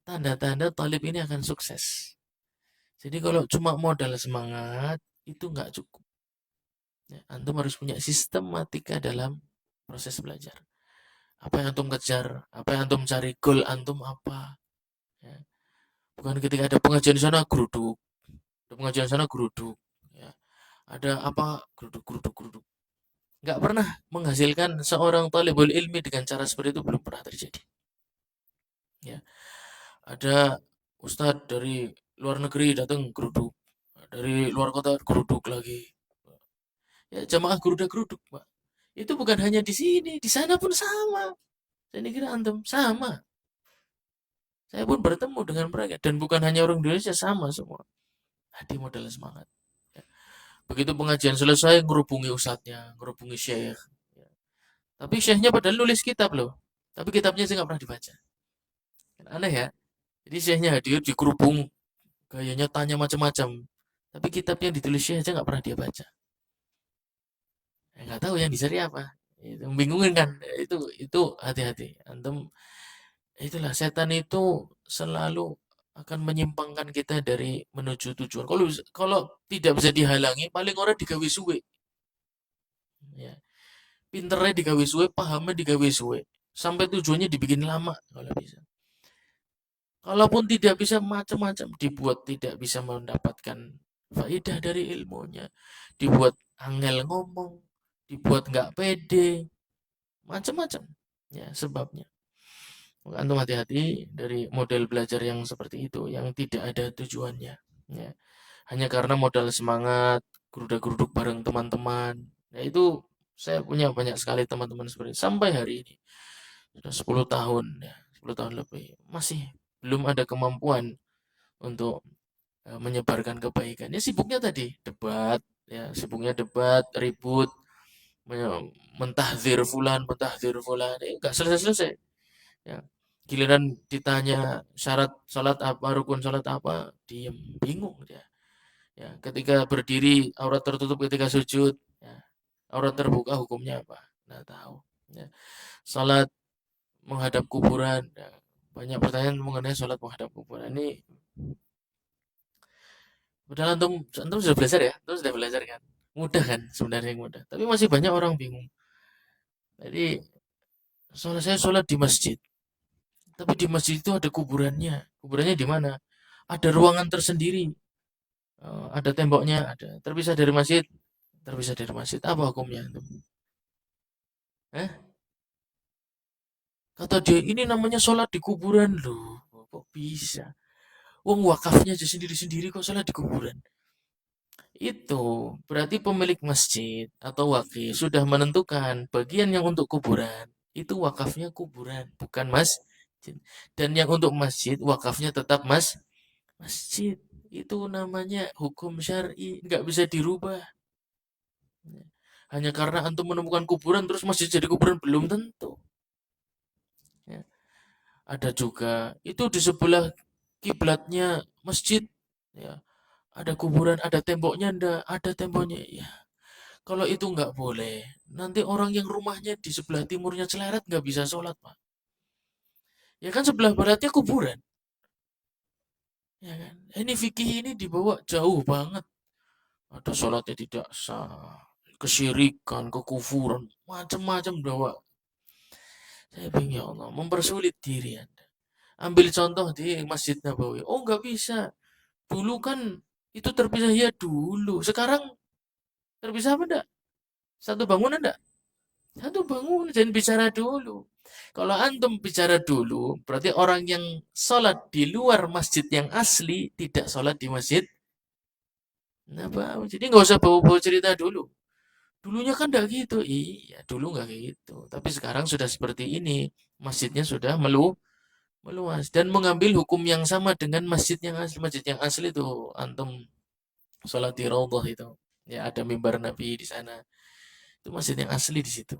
A: tanda-tanda talib ini akan sukses. Jadi kalau cuma modal semangat, itu nggak cukup. Ya, antum harus punya sistematika dalam proses belajar. Apa yang antum kejar, apa yang antum cari, goal antum apa. Ya. Bukan ketika ada pengajian di sana geruduk, ada pengajian di sana geruduk. Ya. Ada apa geruduk, geruduk, geruduk. Nggak pernah menghasilkan seorang talibul ilmi dengan cara seperti itu, belum pernah terjadi. Ya. Ada ustadz dari luar negeri datang geruduk, dari luar kota geruduk lagi. Ya, jamaah geruduk-geruduk, Pak. Itu bukan hanya di sini, di sana pun sama. Saya kira antum sama. Saya pun bertemu dengan mereka dan bukan hanya orang Indonesia, sama semua. Hadi modal semangat. Ya. Begitu pengajian selesai, ngerubungi ustadznya, ngerubungi syekh. Ya. Tapi syekhnya padahal nulis kitab loh. Tapi kitabnya saya nggak pernah dibaca. Kan aneh ya. Jadi syekhnya hadir di kerubung, gayanya tanya macam-macam. Tapi kitabnya ditulis syekh aja nggak pernah dia baca. Nggak tahu yang dicari apa. Itu membingungkan kan. Itu hati-hati. Antum itulah setan itu selalu akan menyimpangkan kita dari menuju tujuan. Kalau tidak bisa dihalangi, paling orang digawe suwe. Ya. Pinternya digawe suwe, pahamnya digawe suwe. Sampai tujuannya dibikin lama kalau bisa. Kalaupun tidak bisa macam-macam, dibuat tidak bisa mendapatkan faedah dari ilmunya, dibuat angel ngomong, dibuat nggak pede, macam-macam. Ya, sebabnya. Maka antum hati-hati dari model belajar yang seperti itu, yang tidak ada tujuannya. Ya. Hanya karena modal semangat, geruduk-geruduk bareng teman-teman. Ya itu saya punya banyak sekali teman-teman seperti itu. Sampai hari ini. Sudah 10 tahun ya, 10 tahun lebih. Masih belum ada kemampuan untuk menyebarkan kebaikan. Ya sibuknya tadi debat, ya sibuknya debat, ribut, mentahdir fulan, enggak selesai-selesai. Ya. Giliran ditanya syarat salat apa, rukun salat apa, diem, bingung dia. Ya, ketika berdiri aurat tertutup ketika sujud, ya. Aurat terbuka hukumnya apa? Nggak tahu. Ya. Salat menghadap kuburan, ya. Banyak pertanyaan mengenai salat menghadap kuburan. Ini udah antum sudah belajar ya? Antum sudah belajar kan? Mudah kan? Sebenarnya yang mudah. Tapi masih banyak orang bingung. Jadi, soalnya saya sholat di masjid. Tapi di masjid itu ada kuburannya. Kuburannya di mana? Ada ruangan tersendiri. Ada temboknya, ada. Terpisah dari masjid. Terpisah dari masjid. Apa hukumnya? Eh? Kata dia, ini namanya sholat di kuburan loh. Kok bisa? Wong wakafnya aja sendiri-sendiri kok sholat di kuburan. Itu berarti pemilik masjid atau wakil sudah menentukan bagian yang untuk kuburan. Itu wakafnya kuburan, bukan masjid. Dan yang untuk masjid, wakafnya tetap masjid. Itu namanya hukum syar'i, nggak bisa dirubah. Hanya karena antum menemukan kuburan terus masjid jadi kuburan belum tentu. Ya. Ada juga itu di sebelah kiblatnya masjid, ya. Ada kuburan, ada temboknya ndak? Ada temboknya, ya. Kalau itu nggak boleh, nanti orang yang rumahnya di sebelah timurnya Celeret nggak bisa sholat, Pak. Ya kan sebelah baratnya kuburan, ya kan? Ini fikih ini dibawa jauh banget. Ada sholatnya tidak sah, kesyirikan, kekufuran, macam-macam bawa. Saya bingung ya Allah, mempersulit diri Anda. Ambil contoh di Masjid Nabawi. Oh nggak bisa. Dulu kan itu terpisah ya dulu. Sekarang terpisah apa enggak? Satu bangunan enggak? Satu bangunan. Jangan bicara dulu. Kalau antum bicara dulu, berarti orang yang sholat di luar masjid yang asli tidak sholat di masjid. Nah, jadi nggak usah bawa-bawa cerita dulu. Dulunya kan enggak gitu. Iya, dulu nggak kayak gitu. Tapi sekarang sudah seperti ini. Masjidnya sudah meluas dan mengambil hukum yang sama dengan masjid yang asli. Masjid yang asli itu antum sholat di Raudhah itu. Ya ada mimbar Nabi di sana. Itu masjid yang asli di situ.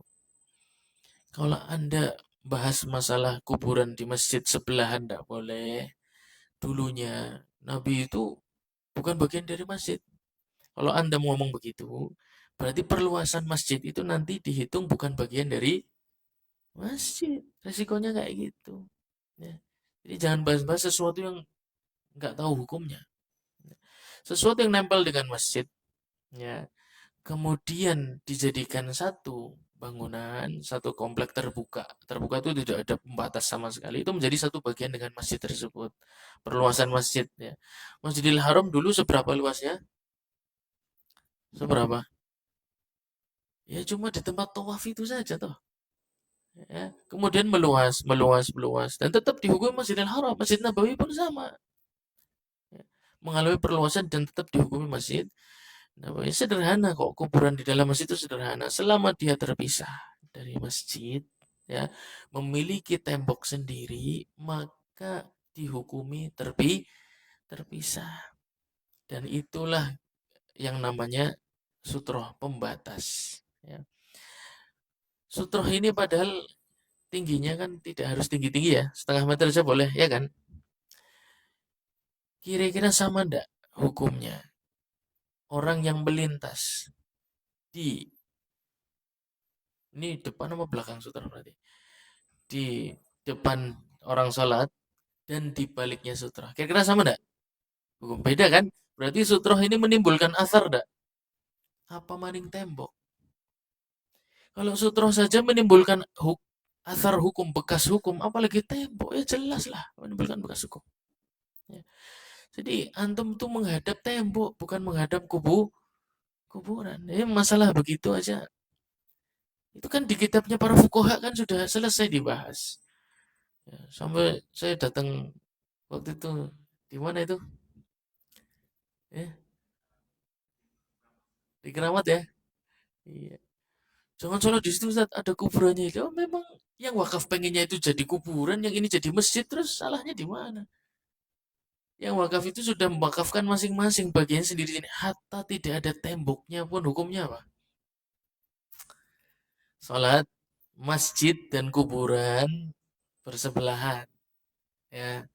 A: Kalau Anda bahas masalah kuburan di masjid sebelahan tidak boleh. Dulunya Nabi itu bukan bagian dari masjid. Kalau Anda mau ngomong begitu, berarti perluasan masjid itu nanti dihitung bukan bagian dari masjid. Resikonya kayak gitu. Ya. Jadi jangan bahas-bahas sesuatu yang nggak tahu hukumnya. Sesuatu yang nempel dengan masjid, ya, kemudian dijadikan satu bangunan, satu komplek terbuka. Terbuka itu tidak ada pembatas sama sekali. Itu menjadi satu bagian dengan masjid tersebut. Perluasan masjid, ya. Masjidil Haram dulu seberapa luasnya? Seberapa? Ya cuma di tempat tawaf itu saja toh. Ya. Kemudian meluas, meluas, meluas. Dan tetap dihukum Masjidil Haram. Masjid Nabawi pun sama. Ya. Mengalami perluasan dan tetap dihukumi masjid. Nabawi sederhana kok, kuburan di dalam masjid itu sederhana. Selama dia terpisah dari masjid, ya, memiliki tembok sendiri, maka dihukumi terpisah. Dan itulah yang namanya sutroh pembatas. Ya. Sutroh ini padahal tingginya kan tidak harus tinggi-tinggi ya, setengah meter saja boleh, ya kan? Kira-kira sama ndak hukumnya orang yang melintas di ini depan apa belakang sutra berarti? Di depan orang sholat dan di baliknya sutra. Kira-kira sama enggak? Hukum beda kan? Berarti sutroh ini menimbulkan asar enggak? Apa maning tembok? Kalau sutroh saja menimbulkan asar hukum, bekas hukum, apalagi tembok, ya jelas lah menimbulkan bekas hukum. Ya. Jadi antum tuh menghadap tembok, bukan menghadap kuburan. Masalah begitu aja. Itu kan di kitabnya para fuqaha kan sudah selesai dibahas. Ya, sampai saya datang waktu itu di mana itu? Ya, di Keramat ya. Iya. Jangan sholat di situ Ustaz, ada kuburannya. Oh, memang yang wakaf pengennya itu jadi kuburan, yang ini jadi masjid, terus salahnya di mana? Yang wakaf itu sudah mewakafkan masing-masing bagian sendiri. Hatta tidak ada temboknya pun hukumnya apa? Sholat, masjid dan kuburan bersebelahan. Ya,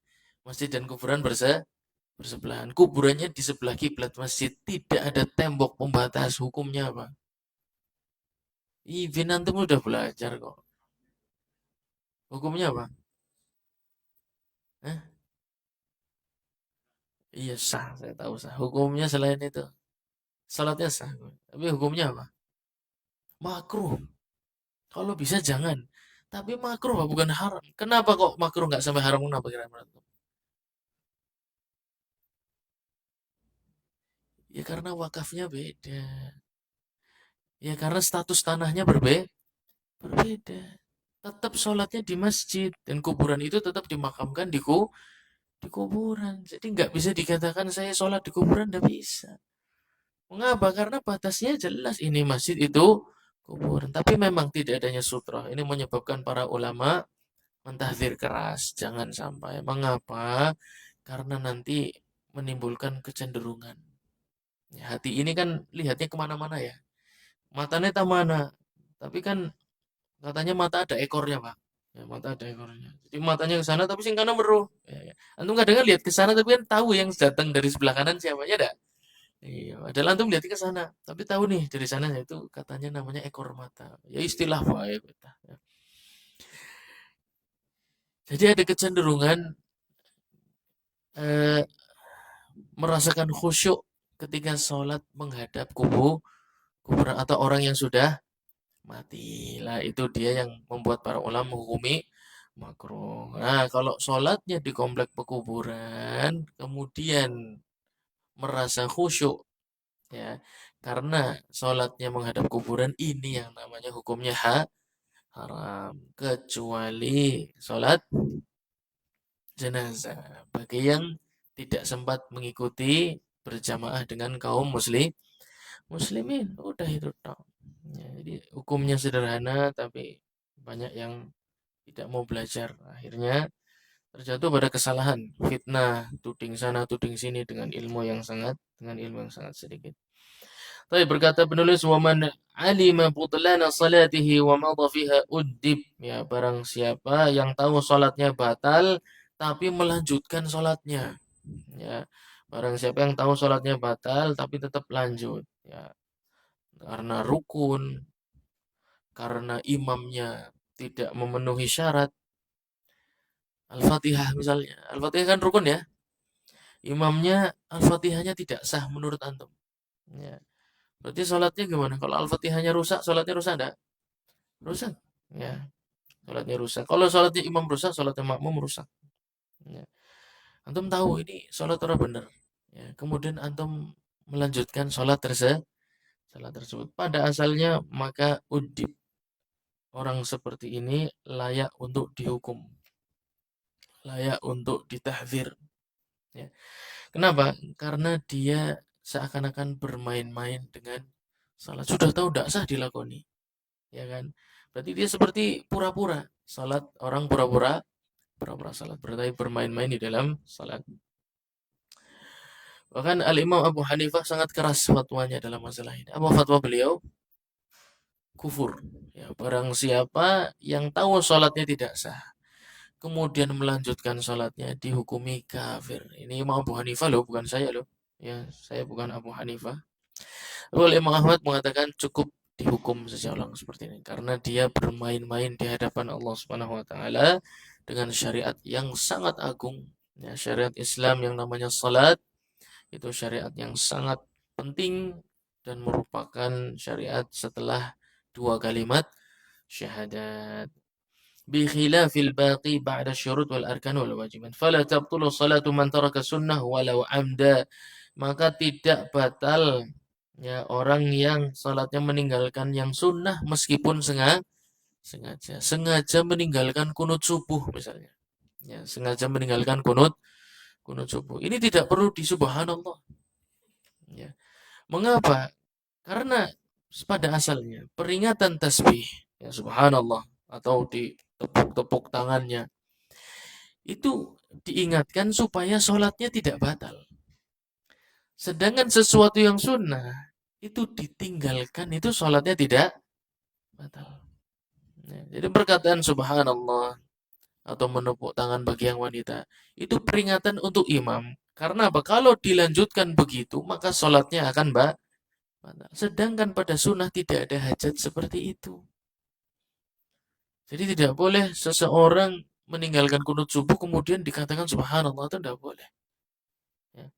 A: masjid dan kuburan bersebelahan. Kuburannya di sebelah kiblat masjid. Tidak ada tembok pembatas. Hukumnya apa? Ibn antum udah belajar kok. Hukumnya apa? Hah? Iya sah, saya tahu sah. Hukumnya selain itu, salatnya sah. Tapi hukumnya apa? Makruh. Kalau bisa jangan. Tapi makruh apa bukan haram? Kenapa kok makruh nggak sampai haram? Kenapa kira-kira? Ya karena wakafnya beda. Ya karena status tanahnya berbeda. Tetap sholatnya di masjid dan kuburan itu tetap dimakamkan di kuburan. Jadi nggak bisa dikatakan saya sholat di kuburan, nggak bisa. Mengapa? Karena batasnya jelas ini masjid itu kuburan. Tapi memang tidak adanya sutra. Ini menyebabkan para ulama mentahdzir keras. Jangan sampai. Mengapa? Karena nanti menimbulkan kecenderungan. Ya, hati ini kan lihatnya kemana-mana ya. Matanya tak mana. Tapi kan katanya mata ada ekornya, Pak. Ya, mata ada ekornya. Jadi matanya ke sana tapi sing kanan meruh. Ya, ya. Antum kadang kan lihat ke sana tapi kan tahu yang datang dari sebelah kanan siapa ya dah. Iya, padahal antum lihat ke sana, tapi tahu nih dari sana itu katanya namanya ekor mata. Ya istilah Pak ya. Ya. Jadi ada kecenderungan eh, merasakan khusyuk ketika sholat menghadap kuburan atau orang yang sudah mati. Lah itu dia yang membuat para ulama menghukumi makruh. Nah, kalau sholatnya di komplek pekuburan, kemudian merasa khusyuk, ya, karena sholatnya menghadap kuburan ini yang namanya hukumnya haram, kecuali sholat jenazah bagi yang tidak sempat mengikuti berjamaah dengan kaum muslimin. Udah itu tok. Ya, jadi hukumnya sederhana tapi banyak yang tidak mau belajar, akhirnya terjatuh pada kesalahan, fitnah, tuding sana tuding sini dengan ilmu yang sangat sedikit. Tapi berkata penulis, waman alima butlana salatihi wa madha fiha uddib. Ya, barang siapa yang tahu salatnya batal tapi melanjutkan salatnya. Ya, barang siapa yang tahu salatnya batal tapi tetap lanjut. Ya, karena rukun, karena imamnya tidak memenuhi syarat. Al-Fatihah misalnya. Al-Fatihah kan rukun ya. Imamnya Al-Fatihahnya tidak sah menurut antum. Ya. Berarti sholatnya gimana? Kalau Al-Fatihahnya rusak, sholatnya rusak enggak? Rusak. Ya, sholatnya rusak. Kalau sholatnya imam rusak, sholatnya makmum rusak. Ya. Antum tahu ini sholat orang benar. Ya. Kemudian antum melanjutkan sholat tersebut. Pada asalnya maka udib. Orang seperti ini layak untuk dihukum. Layak untuk ditahzir. Ya. Kenapa? Karena dia seakan-akan bermain-main dengan salat. Sudah tahu tidak sah dilakoni, ya kan? Berarti dia seperti pura-pura salat, orang pura-pura salat, berarti bermain-main di dalam salat. Bahkan Al-Imam Abu Hanifah sangat keras fatwanya dalam masalah ini. Apa fatwa beliau? Kufur. Ya, barang siapa yang tahu salatnya tidak sah, kemudian melanjutkan salatnya dihukumi kafir. Ini Imam Abu Hanifah loh, bukan saya loh. Ya, saya bukan Abu Hanifah. Lalu Imam Ahmad mengatakan cukup dihukum seseorang seperti ini karena dia bermain-main di hadapan Allah Subhanahu wa taala dengan syariat yang sangat agung. Ya, syariat Islam yang namanya salat itu syariat yang sangat penting dan merupakan syariat setelah dua kalimat syahadat. bi khilafil baqi ba'da syurut wal arkan wal wajiban. Fala tabtulu salatu man taraka sunnah walau amda. Maka tidak batal ya orang yang salatnya meninggalkan yang sunnah meskipun sengaja meninggalkan kunut subuh misalnya. Ya, sengaja meninggalkan kunut kunut subuh. Ini tidak perlu disubhanallah. Ya. Mengapa? Karena pada asalnya peringatan tasbih ya subhanallah atau ditepuk-tepuk tangannya itu diingatkan supaya sholatnya tidak batal. Sedangkan sesuatu yang sunnah itu ditinggalkan itu sholatnya tidak batal. Ya, jadi perkataan subhanallah atau menepuk tangan bagi yang wanita itu peringatan untuk imam. Karena apa? Kalau dilanjutkan begitu maka sholatnya akan batal. Sedangkan pada sunnah tidak ada hajat seperti itu. Jadi tidak boleh seseorang meninggalkan kunut subuh kemudian dikatakan subhanallah itu tidak boleh. Ya.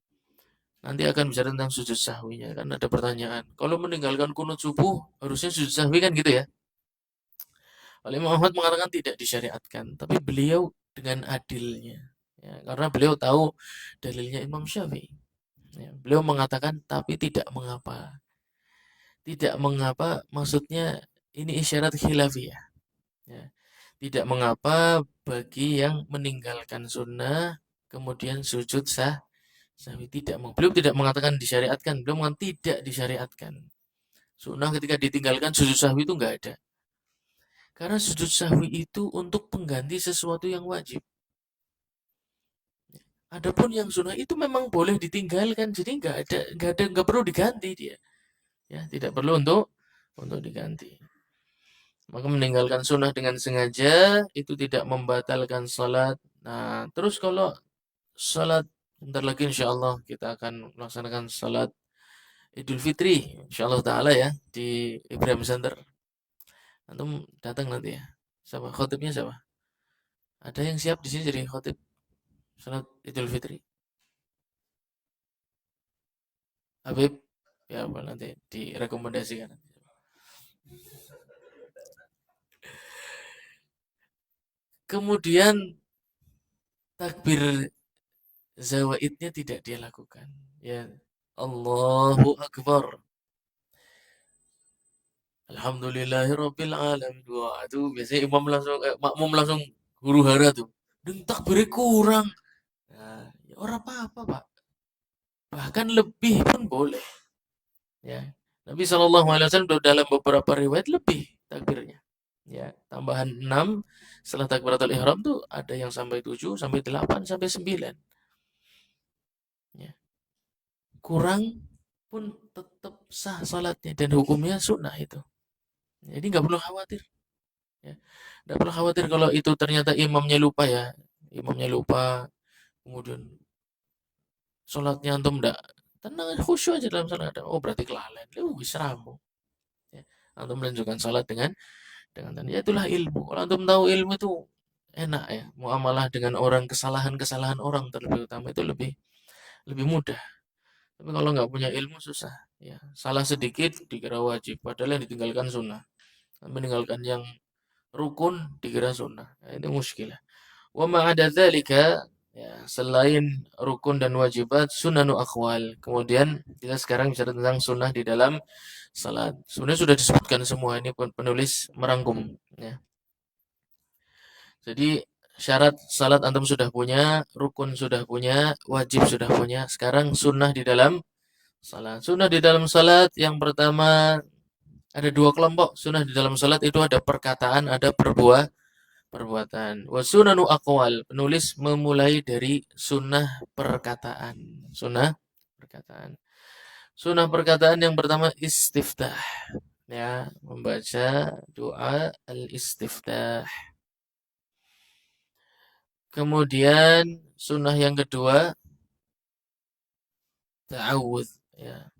A: Nanti akan bicara tentang sujud sahwinya kan ada pertanyaan. Kalau meninggalkan kunut subuh harusnya sujud sahwi kan gitu ya. Oleh Muhammad mengatakan tidak disyariatkan, tapi beliau dengan adilnya. Ya, karena beliau tahu dalilnya Imam Syafi'i. Ya, beliau mengatakan tapi tidak mengapa. Tidak mengapa maksudnya ini isyarat khilafiyah. Ya. Tidak mengapa bagi yang meninggalkan sunnah kemudian sujud sahwi tidak. Beliau tidak mengatakan disyariatkan, beliau mengatakan tidak disyariatkan. Sunnah ketika ditinggalkan sujud sahwi itu enggak ada. Karena sujud sahwi itu untuk pengganti sesuatu yang wajib. Adapun yang sunnah itu memang boleh ditinggalkan, jadi nggak perlu diganti dia. Ya, tidak perlu untuk diganti. Maka meninggalkan sunnah dengan sengaja itu tidak membatalkan salat. Nah, terus kalau salat bentar lagi insya Allah kita akan melaksanakan salat Idul Fitri, insya Allah Taala ya di Ibrahim Center. Antum datang nanti ya. Siapa? Khotibnya siapa? Ada yang siap di sini jadi khotib salat Idul Fitri? Habib? Ya, apa nanti direkomendasikan. Kemudian takbir zawaidnya tidak dia lakukan. Ya, Allahu Akbar. Alhamdulillahirabbil alamin. Wah, itu biasanya imam langsung makmum langsung huru hara tuh. Dan takbirnya kurang. Nah, ya orang apa-apa, Pak. Bahkan lebih pun boleh. Ya. Nabi SAW dalam beberapa riwayat lebih takbirnya. Ya, tambahan 6 setelah takbiratul ihram tuh ada yang sampai 7, sampai 8, sampai 9. Ya. Kurang pun tetap sah salatnya dan hukumnya sunnah itu. Jadi nggak perlu khawatir. Ya. Nggak perlu khawatir kalau itu ternyata imamnya lupa ya. Imamnya lupa, kemudian sholatnya antum nggak tenang khusyuk aja dalam salat. Oh berarti kelalaian. Wis rampung. Ya. Antum melanjutkan salat dengan tanda ya itulah ilmu. Kalau antum tahu ilmu itu enak ya. Muamalah dengan orang kesalahan-kesalahan orang terlebih utama itu lebih lebih mudah. Tapi kalau nggak punya ilmu susah. Ya, salah sedikit dikira wajib, padahal yang ditinggalkan sunnah. Meninggalkan yang rukun dikira sunnah. Nah, ini muskilah. Wa ma'ada dzalika ya, selain rukun dan wajibat sunanu akhwal. Kemudian kita sekarang bicara tentang sunnah di dalam salat. Sebenarnya sudah disebutkan semua ini penulis merangkum ya. Jadi syarat salat antum sudah punya, rukun sudah punya, wajib sudah punya. Sekarang sunnah di dalam salat. Sunnah di dalam salat yang pertama ada dua kelompok. Sunnah di dalam salat itu ada perkataan, ada perbuatan. Wasunanu aqwal. Penulis memulai dari sunnah perkataan. Sunnah perkataan. Sunnah perkataan yang pertama istiftah. Ya, membaca doa al-istiftah. Kemudian sunnah yang kedua ta'awudz. Ya.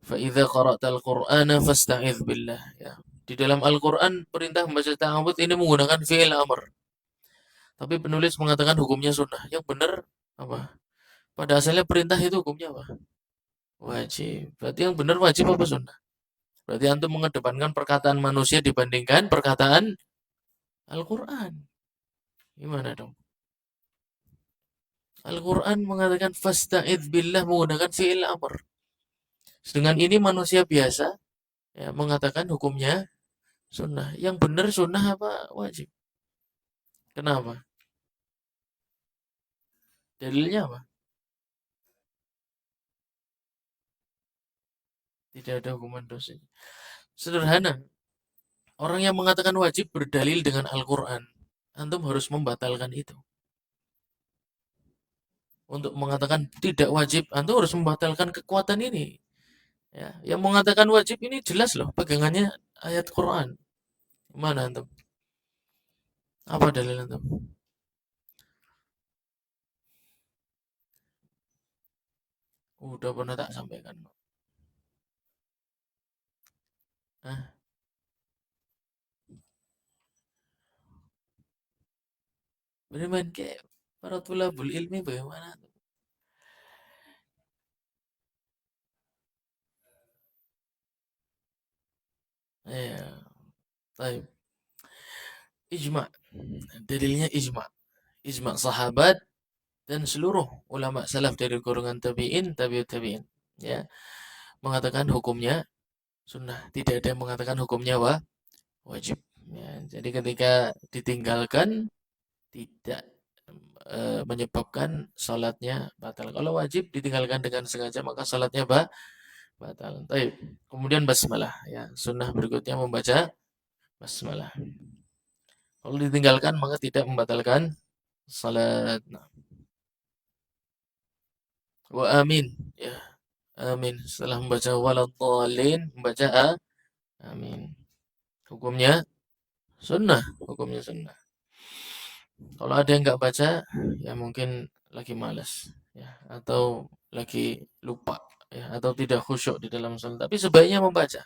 A: Fa idza qara'tal Qur'ana fasta'idz billah. Ya. Di dalam Al-Quran perintah membaca ta'awudz ini menggunakan fi'il amr. Tapi penulis mengatakan hukumnya sunnah. Yang benar apa? Pada asalnya perintah itu hukumnya apa? Wajib. Berarti yang benar wajib apa sunnah? Berarti antum mengedepankan perkataan manusia dibandingkan perkataan Al-Quran. Gimana dong? Al-Quran mengatakan fasta'idz billah menggunakan fi'il amr. Dengan ini manusia biasa ya, mengatakan hukumnya sunnah. Yang benar sunnah apa wajib? Kenapa? Dalilnya apa? Tidak ada hukuman dosa. Sederhana. Orang yang mengatakan wajib berdalil dengan Al-Quran. Antum harus membatalkan itu. Untuk mengatakan tidak wajib, antum harus membatalkan kekuatan ini. Ya, yang mengatakan wajib ini jelas loh, pegangannya ayat Quran. Mana antum? Apa dalil antum? Udah pernah tak sampaikan. Hah? Beriman kayak para tulabul ilmi bagaimana? Ya, baik. Ijma. Dalilnya ijma. Ijma sahabat dan seluruh ulama salaf dari golongan tabi'in, tabi'ut tabi'in. Ya, mengatakan hukumnya sunnah. Tidak ada yang mengatakan hukumnya wajib. Ya, jadi ketika ditinggalkan tidak menyebabkan salatnya batal. Kalau wajib ditinggalkan dengan sengaja maka salatnya batal. Baik. Kemudian basmalah ya. Sunnah berikutnya membaca basmalah. Kalau ditinggalkan maka tidak membatalkan salat. Nah, wa amin ya. Amin. Setelah membaca waladhdallin membaca amin. Hukumnya sunnah, hukumnya sunnah. Kalau ada yang nggak baca, ya mungkin lagi malas, ya, atau lagi lupa, ya, atau tidak khusyuk di dalam salat. Tapi sebaiknya membaca,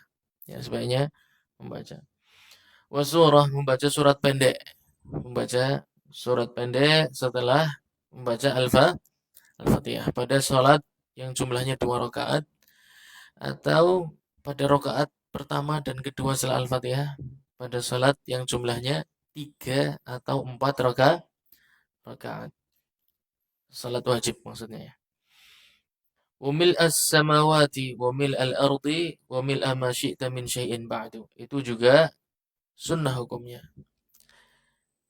A: ya, sebaiknya membaca. Wasurah membaca surat pendek, membaca surat pendek setelah membaca al-fatihah pada salat yang jumlahnya 2 rakaat atau pada rakaat pertama dan kedua setelah al-fatihah pada salat yang jumlahnya 3 atau 4 rakaat. Salat wajib maksudnya ya. Wamil as-samawati wamil al-ardi wamil ma syi'ta min syai'in ba'du. Itu juga sunnah hukumnya.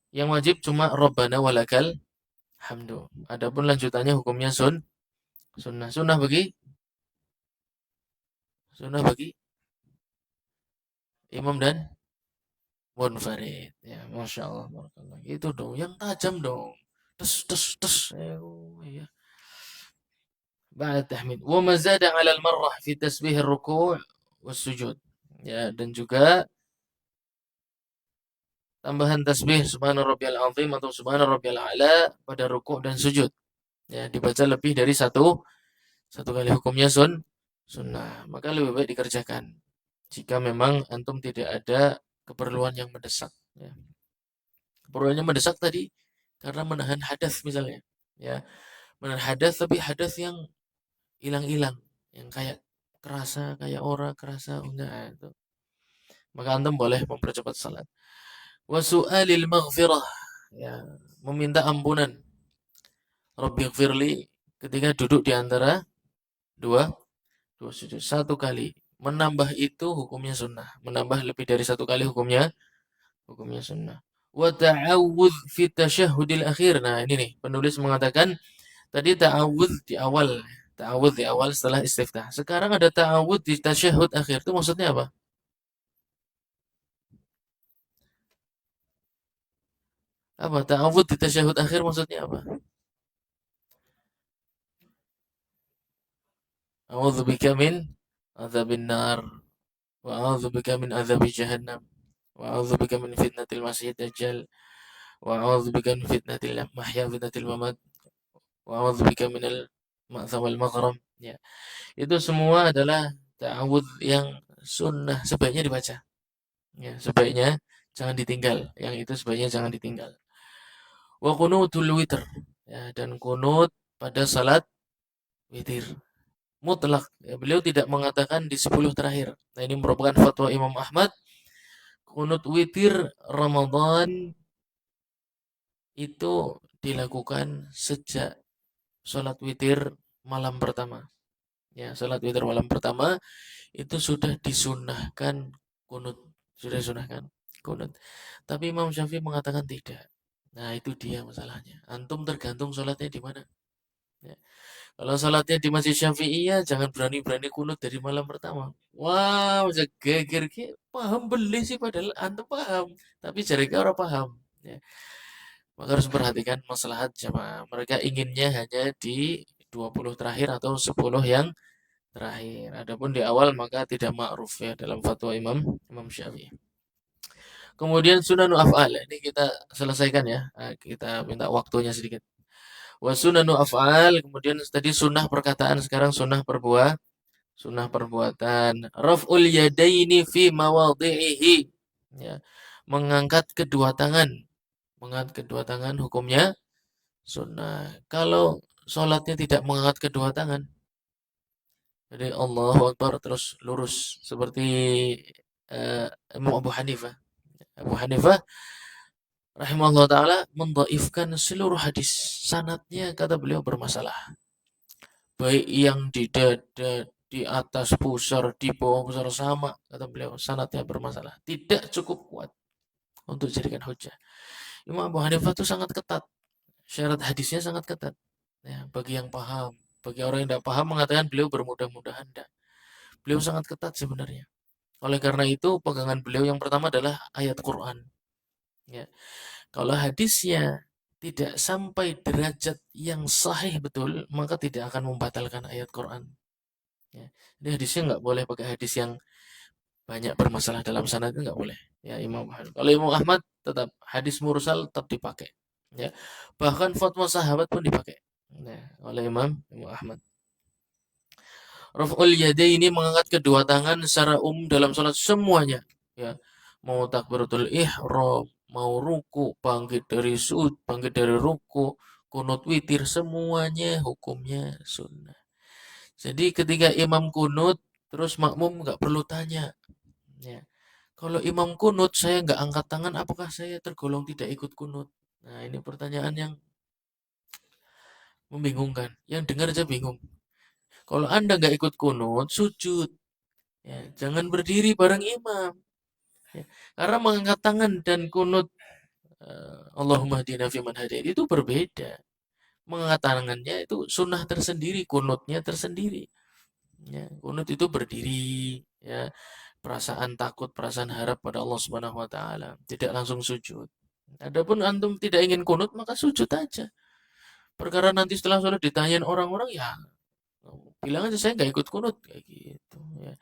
A: Yang wajib cuma Rabbana walakal hamdu. Adapun lanjutannya hukumnya sunnah. Sunnah bagi imam dan munfarid. Ya, Masya Allah. Barakallah. Itu dong, yang tajam dong. Tes, tes, tes. Ya. بعد التحميد وما زاد على المرة في تسبيح الركوع والسجود ya, dan juga tambahan tasbih subhana rabbiyal azim atau subhana rabbiyal a'la pada rukuk dan sujud ya, dibaca lebih dari satu kali, hukumnya sunnah, maka lebih baik dikerjakan jika memang antum tidak ada keperluan yang mendesak ya. Keperluan yang mendesak tadi karena menahan hadas misalnya ya, menahan hadas tapi hadas yang hilang-hilang, yang kayak kerasa kayak ora kerasa enggak itu, maka antum boleh mempercepat salat. Wa su'alil maghfirah ya, meminta ampunan. Rabbighfirli ketika duduk di antara dua dua sujud satu kali. Menambah itu hukumnya sunnah. Menambah lebih dari satu kali hukumnya sunnah. Wa ta'awudz fi tasyahhudil akhir. Nah, ini nih, penulis mengatakan tadi ta'awudz di awal. Ta'awudz di awal setelah istiftah. Sekarang ada ta'awudz di tasyahhud akhir. Itu maksudnya apa? Apa? Ta'awudz di tasyahhud akhir maksudnya apa? A'udzubika min adzabin nar wa a'udzubika min adzabi jahannam wa a'udzubika min fitnatil masiihid dajjal wa a'udzubika min fitnatil mahya fitnatil mamat wa a'udzubika minal ma'tha wal maghram ya. Itu semua adalah ta'awudz yang sunnah, sebaiknya dibaca ya, sebaiknya jangan ditinggal, yang itu sebaiknya jangan ditinggal. Wa qunutul witr ya, dan kunut pada salat witir mutlak ya, beliau tidak mengatakan di 10 terakhir. Nah, ini merupakan fatwa Imam Ahmad. Kunut witir Ramadan itu dilakukan sejak sholat witir malam pertama. Ya, sholat witir malam pertama itu sudah disunahkan kunut, sudah disunahkan kunut. Tapi Imam Syafi'i mengatakan tidak. Nah, itu dia masalahnya. Antum tergantung sholatnya di mana. Ya. Kalau sholatnya di Masjid Syafi'iyah, jangan berani-berani kunut dari malam pertama. Wah, bisa geger ki. Paham beli sih padahal antum paham, tapi jaringnya orang paham. Ya. Maka harus perhatikan maslahat jamaah. Mereka inginnya hanya di 20 terakhir atau 10 yang terakhir. Adapun di awal maka tidak ma'ruf ya dalam fatwa Imam Imam Syafi'i. Kemudian sunanu af'al. Ini kita selesaikan ya. Kita minta waktunya sedikit. Wa sunanu af'al. Kemudian tadi sunnah perkataan, sekarang sunnah perbuatan. Raf'ul yadaini fi mawadhi'ihi. Ya. Mengangkat kedua tangan. Mengangkat kedua tangan hukumnya sunnah. Kalau sholatnya tidak mengangkat kedua tangan, jadi Allahu Akbar terus lurus seperti Imam Abu Hanifah. Abu Hanifah rahimahullah taala mendhaifkan seluruh hadis. Sanadnya kata beliau bermasalah. Baik yang di dada, di atas pusar, di bawah pusar sama kata beliau, sanadnya bermasalah. Tidak cukup kuat untuk dijadikan hujah. Imam Abu Hanifah itu sangat ketat. Syarat hadisnya sangat ketat. Ya, bagi yang paham, bagi orang yang tidak paham mengatakan beliau bermudah-mudahan. Tidak. Beliau sangat ketat sebenarnya. Oleh karena itu, pegangan beliau yang pertama adalah ayat Quran. Ya. Kalau hadisnya tidak sampai derajat yang sahih betul, maka tidak akan membatalkan ayat Quran. Ya. Jadi hadisnya nggak boleh pakai hadis yang banyak bermasalah dalam sanad, itu nggak boleh. Ya, Imam Ahmad. Kalau Imam Ahmad tetap hadis mursal tetap dipakai. Ya. Bahkan fatwa sahabat pun dipakai. Nah, oleh Imam Ahmad. Raf'ul yadaini mengangkat kedua tangan secara dalam salat semuanya. Ya. Mau takbiratul ihram, mau ruku, bangkit dari sujud, bangkit dari ruku, kunut witir, semuanya hukumnya sunnah. Jadi ketika imam kunut, terus makmum nggak perlu tanya. Ya. Kalau imam kunut, saya nggak angkat tangan, apakah saya tergolong tidak ikut kunut? Nah, ini pertanyaan yang membingungkan. Yang dengar aja bingung. Kalau Anda nggak ikut kunut, sujud. Ya, jangan berdiri bareng imam. Ya, karena mengangkat tangan dan kunut Allahumma hdina fiman hadait itu berbeda. Mengangkat tangannya itu sunnah tersendiri, kunutnya tersendiri. Ya, kunut itu berdiri, ya, perasaan takut, perasaan harap pada Allah Subhanahu wa taala, tidak langsung sujud. Adapun antum tidak ingin kunut maka sujud aja. Perkara nanti setelah sholat ditanyain orang-orang, ya bilang aja saya nggak ikut kunut kayak gitu ya.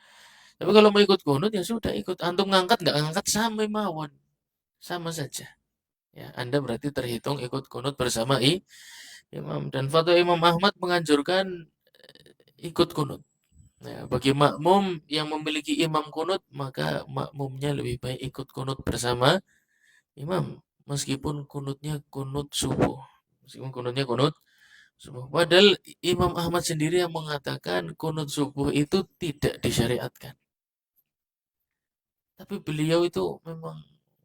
A: Tapi kalau mau ikut kunut ya sudah ikut. Antum ngangkat nggak ngangkat sama mawon, sama saja. Ya, Anda berarti terhitung ikut kunut bersama imam. Dan fatwa Imam Ahmad menganjurkan ikut kunut. Ya, bagi makmum yang memiliki imam kunut, maka makmumnya lebih baik ikut kunut bersama imam. Meskipun kunutnya kunut subuh. Meskipun kunutnya kunut subuh. Padahal Imam Ahmad sendiri yang mengatakan kunut subuh itu tidak disyariatkan. Tapi beliau itu memang,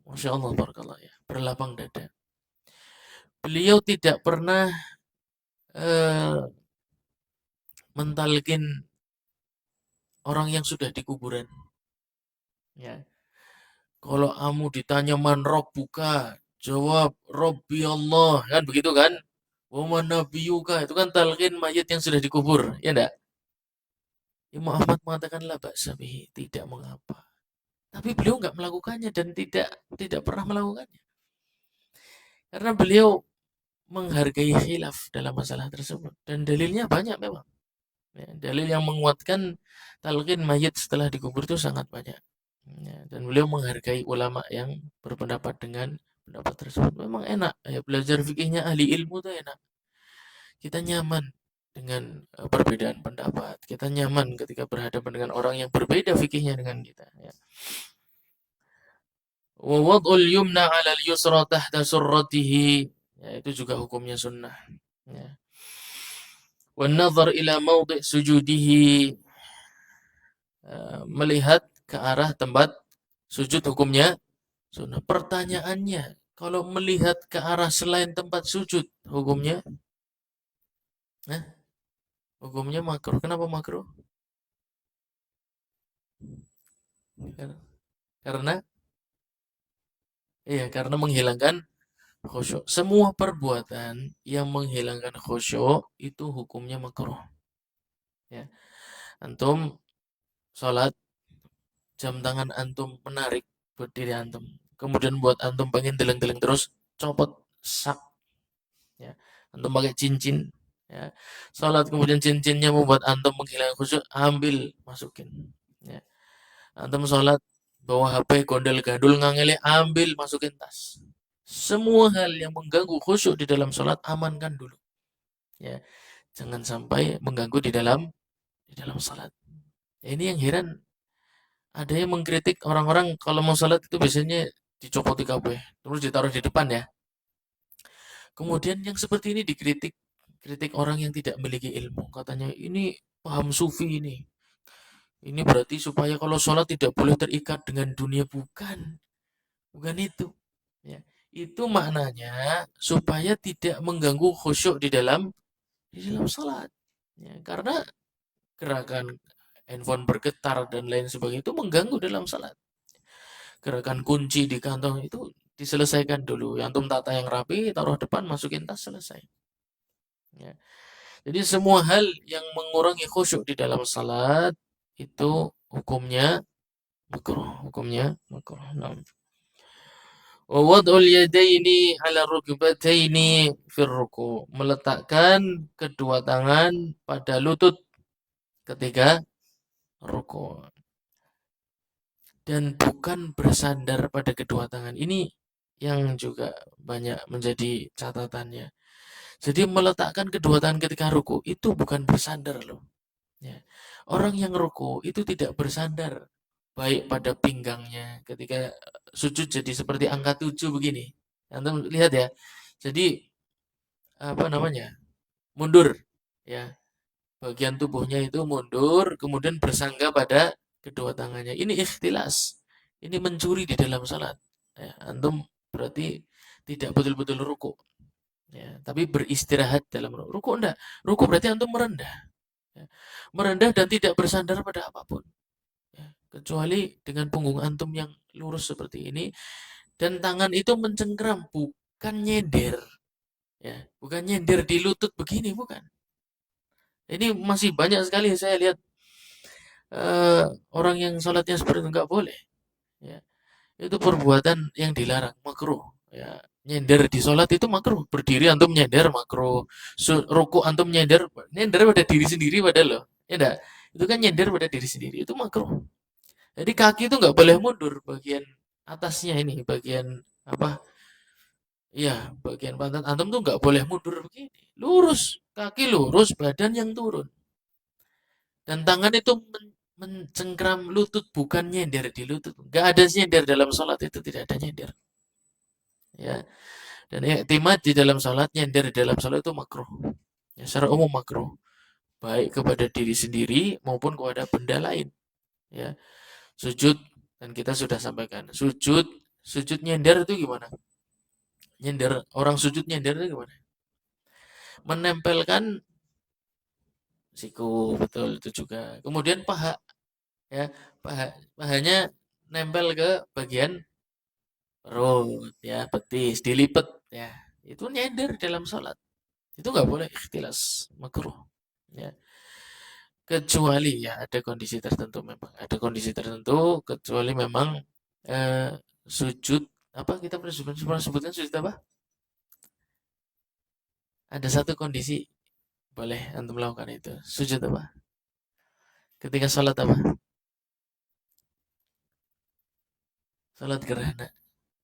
A: Masya Allah, barakallah ya, berlapang dada. Beliau tidak pernah eh, mentalkin orang yang sudah di kuburan. Ya. Kalau kamu ditanya man buka, jawab Robbi Allah, kan begitu kan? Wa man nabiyuka, itu kan talqin mayat yang sudah dikubur, ya enggak? Imam Ahmad mengatakan la ba'sa bihi, tidak mengapa. Tapi beliau enggak melakukannya dan tidak pernah melakukannya. Karena beliau menghargai khilaf dalam masalah tersebut dan dalilnya banyak memang. Ya, dalil yang menguatkan talqin mayat setelah dikubur itu sangat banyak. Ya, dan beliau menghargai ulama yang berpendapat dengan pendapat tersebut. Memang enak ya, belajar fikihnya ahli ilmu itu enak. Kita nyaman dengan perbedaan pendapat. Kita nyaman ketika berhadapan dengan orang yang berbeda fikihnya dengan kita. Ya. Wa wad'ul yumna 'ala al-yusra tahta surratihi. Ya, itu juga hukumnya sunnah. Ya. Wan nazar ila mawdi' sujudihi. Melihat ke arah tempat sujud hukumnya sunnah. Pertanyaannya, Kalau melihat ke arah selain tempat sujud, hukumnya, nah, hukumnya makruh. Kenapa makruh? Karena, iya, karena menghilangkan khusyuk. Semua perbuatan yang menghilangkan khusyuk itu hukumnya makruh. Ya, antum sholat, jam tangan antum menarik berdiri antum, kemudian buat antum pengen deleng-deleng terus, copot sak, ya. Antum pakai cincin, ya. Sholat kemudian cincinnya membuat antum menghilangkan khusyuk, ambil masukin, ya. Antum sholat bawa HP gondel gadul ngangele, ambil masukin tas. Semua hal yang mengganggu khusyuk di dalam sholat amankan dulu, ya. Jangan sampai mengganggu di dalam sholat. Ya, ini yang heran, ada yang mengkritik orang-orang kalau mau sholat itu biasanya dicopoti kabeh terus ditaruh di depan, ya. Kemudian yang seperti ini dikritik, kritik orang yang tidak memiliki ilmu. Katanya ini paham sufi ini. Ini berarti supaya kalau sholat tidak boleh terikat dengan dunia. Bukan, bukan itu. Ya. Itu maknanya supaya tidak mengganggu khusyuk di dalam sholat. Ya, karena gerakan handphone bergetar dan lain sebagainya itu mengganggu dalam sholat. Gerakan kunci di kantong itu diselesaikan dulu. Yang antum tata yang rapi, taruh depan, masukin tas, selesai. Ya. Jadi semua hal yang mengurangi khusyuk di dalam salat itu hukumnya makruh, hukumnya makruh. Nah. Wa wad'ul yadaini 'ala rukbataini fir ruku'. Meletakkan kedua tangan pada lutut ketika ruku. Dan bukan bersandar pada kedua tangan. Ini yang juga banyak menjadi catatannya. Jadi meletakkan kedua tangan ketika ruku itu bukan bersandar loh. Ya. Orang yang ruku itu tidak bersandar baik pada pinggangnya ketika sujud jadi seperti angka 7 begini. Antum lihat ya. Jadi apa namanya? Mundur, ya. Bagian tubuhnya itu mundur kemudian bersangga pada kedua tangannya. Ini ikhtilas. Ini mencuri di dalam salat. Ya, antum berarti tidak betul-betul ruku. Ya, tapi beristirahat dalam ruku. Ruku enggak. Ruku berarti antum merendah. Ya. Merendah dan tidak bersandar pada apapun. Ya. Kecuali dengan punggung antum yang lurus seperti ini dan tangan itu mencengkram, bukan nyender. Ya, bukan nyender di lutut begini, bukan. Ini masih banyak sekali saya lihat eh, orang yang sholatnya seperti itu nggak boleh. Ya. Itu perbuatan yang dilarang, makruh. Ya, nyender di sholat itu makruh. Berdiri antum nyender makruh. Ruku antum nyender, nyender pada diri sendiri padahal loh. Ya enggak? Itu kan nyender pada diri sendiri, itu makruh. Jadi kaki itu nggak boleh mundur bagian atasnya ini, bagian apa? Iya, bagian pantat antum tuh nggak boleh mundur begini. Lurus, kaki lurus, badan yang turun. Dan tangan itu mencengkram lutut, bukan nyender di lutut. Nggak ada nyender dalam sholat, itu tidak ada nyender. Ya, dan iktimad di dalam sholat, nyender di dalam sholat itu makruh. Ya, secara umum makruh. Baik kepada diri sendiri maupun kepada benda lain. Ya, sujud, dan kita sudah sampaikan. Sujud nyender itu gimana? Nyender, orang sujud nyender itu gimana? Menempelkan siku, betul itu juga. Kemudian paha, ya, pahanya nempel ke bagian perut, ya, betis, dilipet, ya. Itu nyender dalam sholat. Itu nggak boleh ikhtilas, makruh. Ya. Kecuali ya ada kondisi tertentu, memang ada kondisi tertentu, kecuali memang eh, sujud apa, kita pernah sebutkan sujud apa? Ada satu kondisi boleh untuk melakukan itu. Sujud apa? Ketika sholat apa? Sholat gerhana.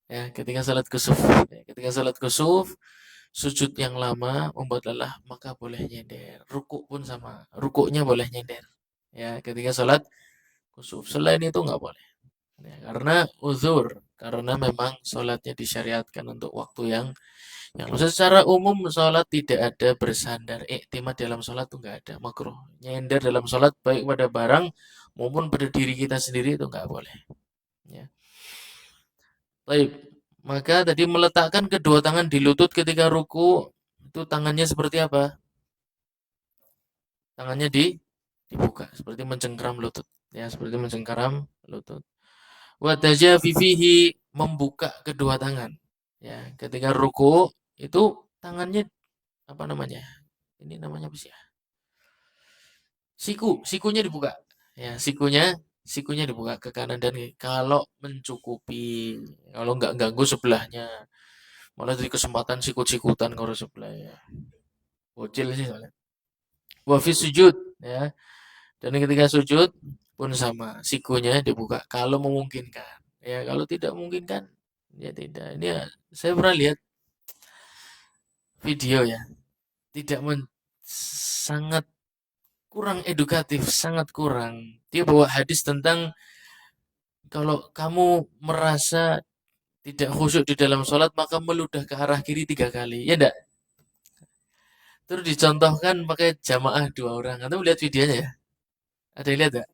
A: Ya, ketika sholat kusuf. Ya, ketika sholat kusuf, sujud yang lama membuat lelah, maka boleh nyender. Ruku pun sama. Rukuknya boleh nyender. Ya, ketika sholat kusuf. Selain itu nggak boleh. Ya, karena uzur. Karena memang sholatnya disyariatkan untuk waktu yang secara umum sholat tidak ada bersandar. Iktimad dalam sholat itu nggak ada. Makruh. Nyender dalam sholat baik pada barang maupun pada diri kita sendiri itu nggak boleh. Ya. Baik. Maka tadi meletakkan kedua tangan di lutut ketika ruku, itu tangannya seperti apa? Tangannya dibuka, seperti mencengkeram lutut. Ya, seperti mencengkeram lutut. Wa tajafifihi, membuka kedua tangan. Ya, ketika ruku itu tangannya apa namanya? Ini namanya apa sih ya? Sikunya dibuka. Ya, sikunya dibuka ke kanan dan kiri. Kalau mencukupi, kalau nggak ganggu sebelahnya. Malah jadi kesempatan sikut-sikutan kalau sebelah ya. Bocil sih soalnya. Wafis sujud ya. Dan ketika sujud pun sama, sikunya dibuka kalau memungkinkan. Ya, kalau tidak memungkinkan ya tidak. Ini ya, saya pernah lihat video ya, tidak sangat kurang edukatif, sangat kurang. Dia bawa hadis tentang kalau kamu merasa tidak khusyuk di dalam sholat maka meludah ke arah kiri 3 kali. Ya enggak? Terus dicontohkan pakai jamaah 2 orang. Anda lihat videonya ya? Ada yang lihat enggak?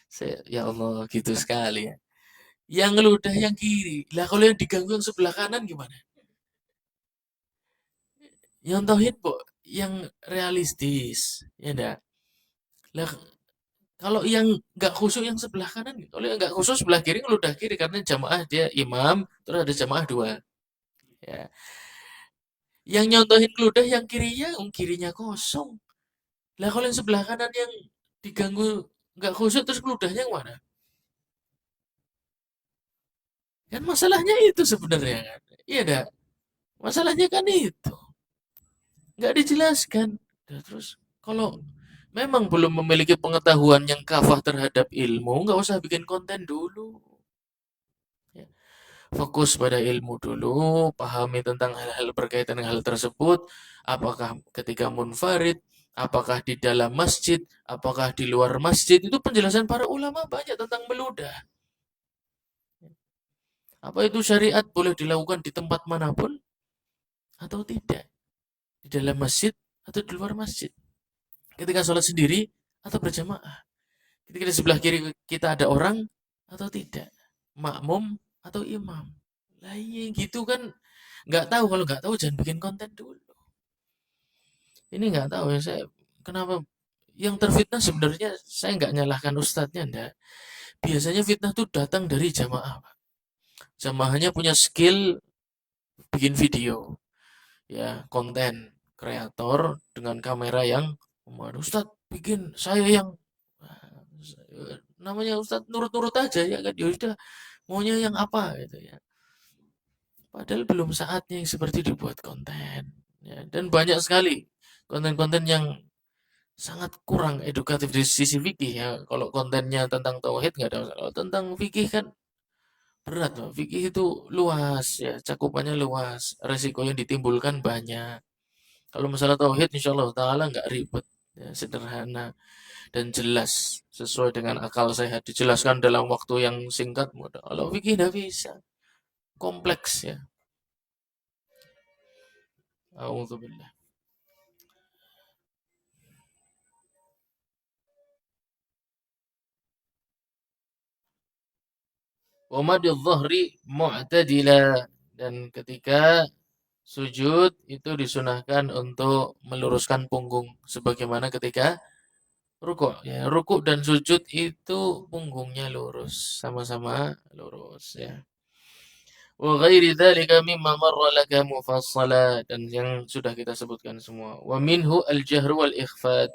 A: Saya, ya Allah, gitu sekali ya. Yang ngeludah yang kiri. Lah kalau yang diganggu yang sebelah kanan gimana? Yang tauhid, Bu, yang realistis. Ya enggak? Lah kalau yang nggak khusyuk yang sebelah kanan, kalau yang nggak khusyuk sebelah kiri ngeludah kiri karena jamaah dia imam, terus ada jamaah 2. Ya. Yang nyontohin ngeludah yang kirinya, kirinya kosong. Lah kalau yang sebelah kanan yang diganggu nggak khusyuk terus ngeludahnya yang mana? Kan masalahnya itu sebenarnya kan. Iya dah. Masalahnya kan itu. Nggak dijelaskan. Nah, terus kalau memang belum memiliki pengetahuan yang kafah terhadap ilmu, nggak usah bikin konten dulu. Ya. Fokus pada ilmu dulu, pahami tentang hal-hal berkaitan dengan hal tersebut, apakah ketika munfarid, apakah di dalam masjid, apakah di luar masjid, itu penjelasan para ulama banyak tentang meludah. Apa itu syariat boleh dilakukan di tempat manapun atau tidak? Di dalam masjid atau di luar masjid? Ketika sholat sendiri atau berjamaah? Ketika di sebelah kiri kita ada orang atau tidak? Makmum atau imam? Lah iya gitu kan. Nggak tahu, kalau nggak tahu jangan bikin konten dulu. Ini nggak tahu ya saya kenapa yang terfitnah sebenarnya saya nggak nyalahkan ustadznya enggak. Biasanya fitnah tuh datang dari jamaah, Pak. Jamaahnya punya skill bikin video, ya konten kreator dengan kamera yang Ustadz bikin saya yang namanya Ustadz nurut-nurut aja ya kan, ya udah maunya yang apa gitu ya. Padahal belum saatnya yang seperti dibuat konten. Ya, dan banyak sekali konten-konten yang sangat kurang edukatif di sisi fikih ya. Kalau kontennya tentang tauhid nggak ada masalah. Kalau tentang fikih kan berat loh. Fikih itu luas ya, cakupannya luas. Resiko yang ditimbulkan banyak. Kalau masalah tauhid insya Allah taala nggak ribet, ya, sederhana dan jelas sesuai dengan akal sehat. Dijelaskan dalam waktu yang singkat mudah. Kalau fikih nggak bisa, kompleks ya. Alhamdulillah. Wa madil dhahri mu'tadila, dan ketika sujud itu disunahkan untuk meluruskan punggung sebagaimana ketika rukuk ya. Rukuk dan sujud itu punggungnya lurus, sama-sama lurus ya. Wa ghairi dzalika mimma marra laka mufassala, dan yang sudah kita sebutkan semua. Wa minhu al-jahr wal ikhfat.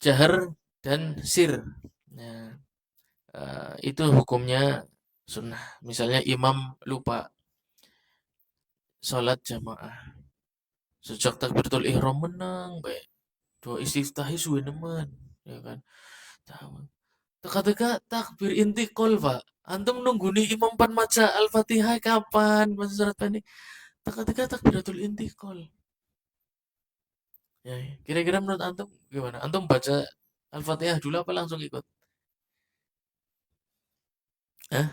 A: Jahar dan sir. Nah, itu hukumnya sunnah. Misalnya imam lupa sholat jamaah. Sejak takbiratul ihram menang baik. Dua istiftahi suwe nemen, ya kan? Tahu. Teka-teka takbir intikal, Pak. Antum nunggu nih imam pan maca Al-Fatihah kapan? Maca surat pendek. Teka-teka takbiratul intikal. Ya, kira-kira menurut antum gimana? Antum baca Al-Fatihah dulu apa langsung ikut? Hah?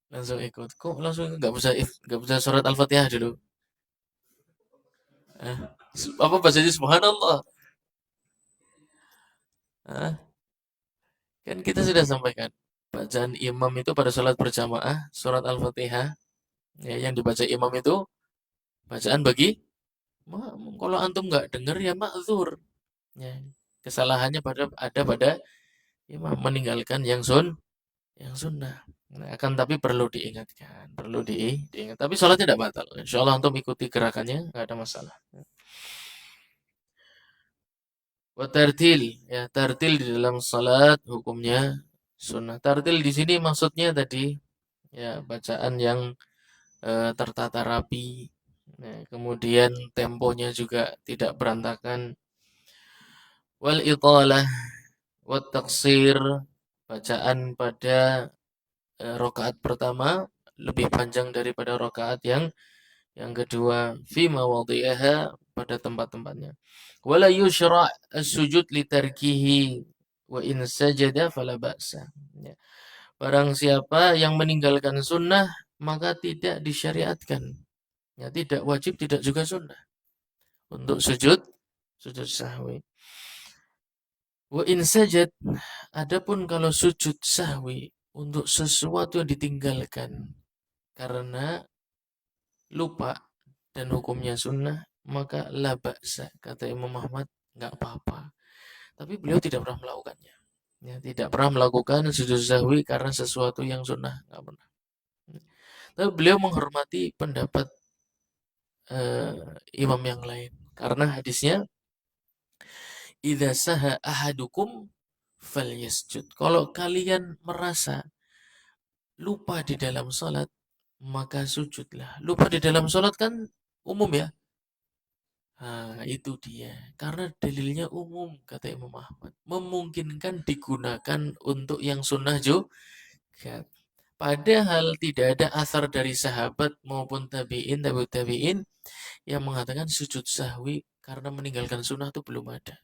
A: Langsung ikut. Kok langsung nggak bisa surat Al-Fatihah dulu? Hah? Apa bacanya subhanallah? Hah? Kan kita sudah sampaikan. bacaan imam itu pada sholat berjamaah, surat Al-Fatihah, ya, yang dibaca imam itu bacaan bagi makmum. Kalau antum nggak dengar ya ma'dzur. Ya, kesalahannya ada pada imam meninggalkan yang sunnah. Nah, akan tapi perlu diingatkan, perlu diingat. Tapi sholatnya tidak batal. Insya Allah antum ikuti gerakannya, nggak ada masalah. Wa tartil, ya tartil di dalam salat hukumnya sunnah. Tartil di sini maksudnya tadi ya bacaan yang tertata rapi. Nah, kemudian temponya juga tidak berantakan. Wal italah wa taqsir, bacaan pada rakaat pertama lebih panjang daripada rakaat yang kedua, fi mawadhi'aha, pada tempat-tempatnya. Wala yushra' as-sujud li tarkihi wa in sajada fala ba'sa. Ya. Barang siapa yang meninggalkan sunnah maka tidak disyariatkan. Ya, tidak wajib, tidak juga sunnah untuk sujud sahwi. Wa in sajad, adapun kalau sujud sahwi untuk sesuatu yang ditinggalkan karena lupa dan hukumnya sunnah, maka la ba'sa, kata Imam Ahmad, nggak apa-apa. Tapi beliau tidak pernah melakukannya. Ya, tidak pernah melakukan sujud sahwi karena sesuatu yang sunnah, nggak pernah. Tapi beliau menghormati pendapat imam yang lain karena hadisnya idza saha ahadukum falyasjud. Kalau kalian merasa lupa di dalam salat, maka sujudlah. Lupa di dalam salat kan umum ya. Nah, itu dia. Karena dalilnya umum, kata Imam Ahmad. Memungkinkan digunakan untuk yang sunnah juga. Padahal tidak ada asar dari sahabat maupun tabi'in yang mengatakan sujud sahwi karena meninggalkan sunnah itu belum ada.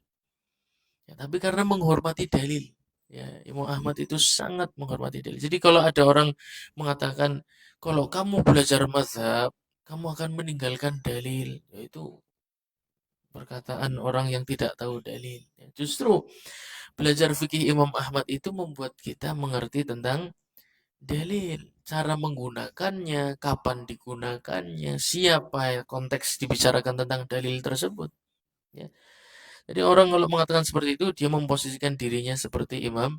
A: Ya, tapi karena menghormati dalil. Ya, Imam Ahmad itu sangat menghormati dalil. Jadi kalau ada orang mengatakan, kalau kamu belajar mazhab, kamu akan meninggalkan dalil. Yaitu perkataan orang yang tidak tahu dalil. Ya, justru belajar fikih Imam Ahmad itu membuat kita mengerti tentang dalil, cara menggunakannya, kapan digunakannya, siapa konteks dibicarakan tentang dalil tersebut. Ya. Jadi orang kalau mengatakan seperti itu, dia memposisikan dirinya seperti Imam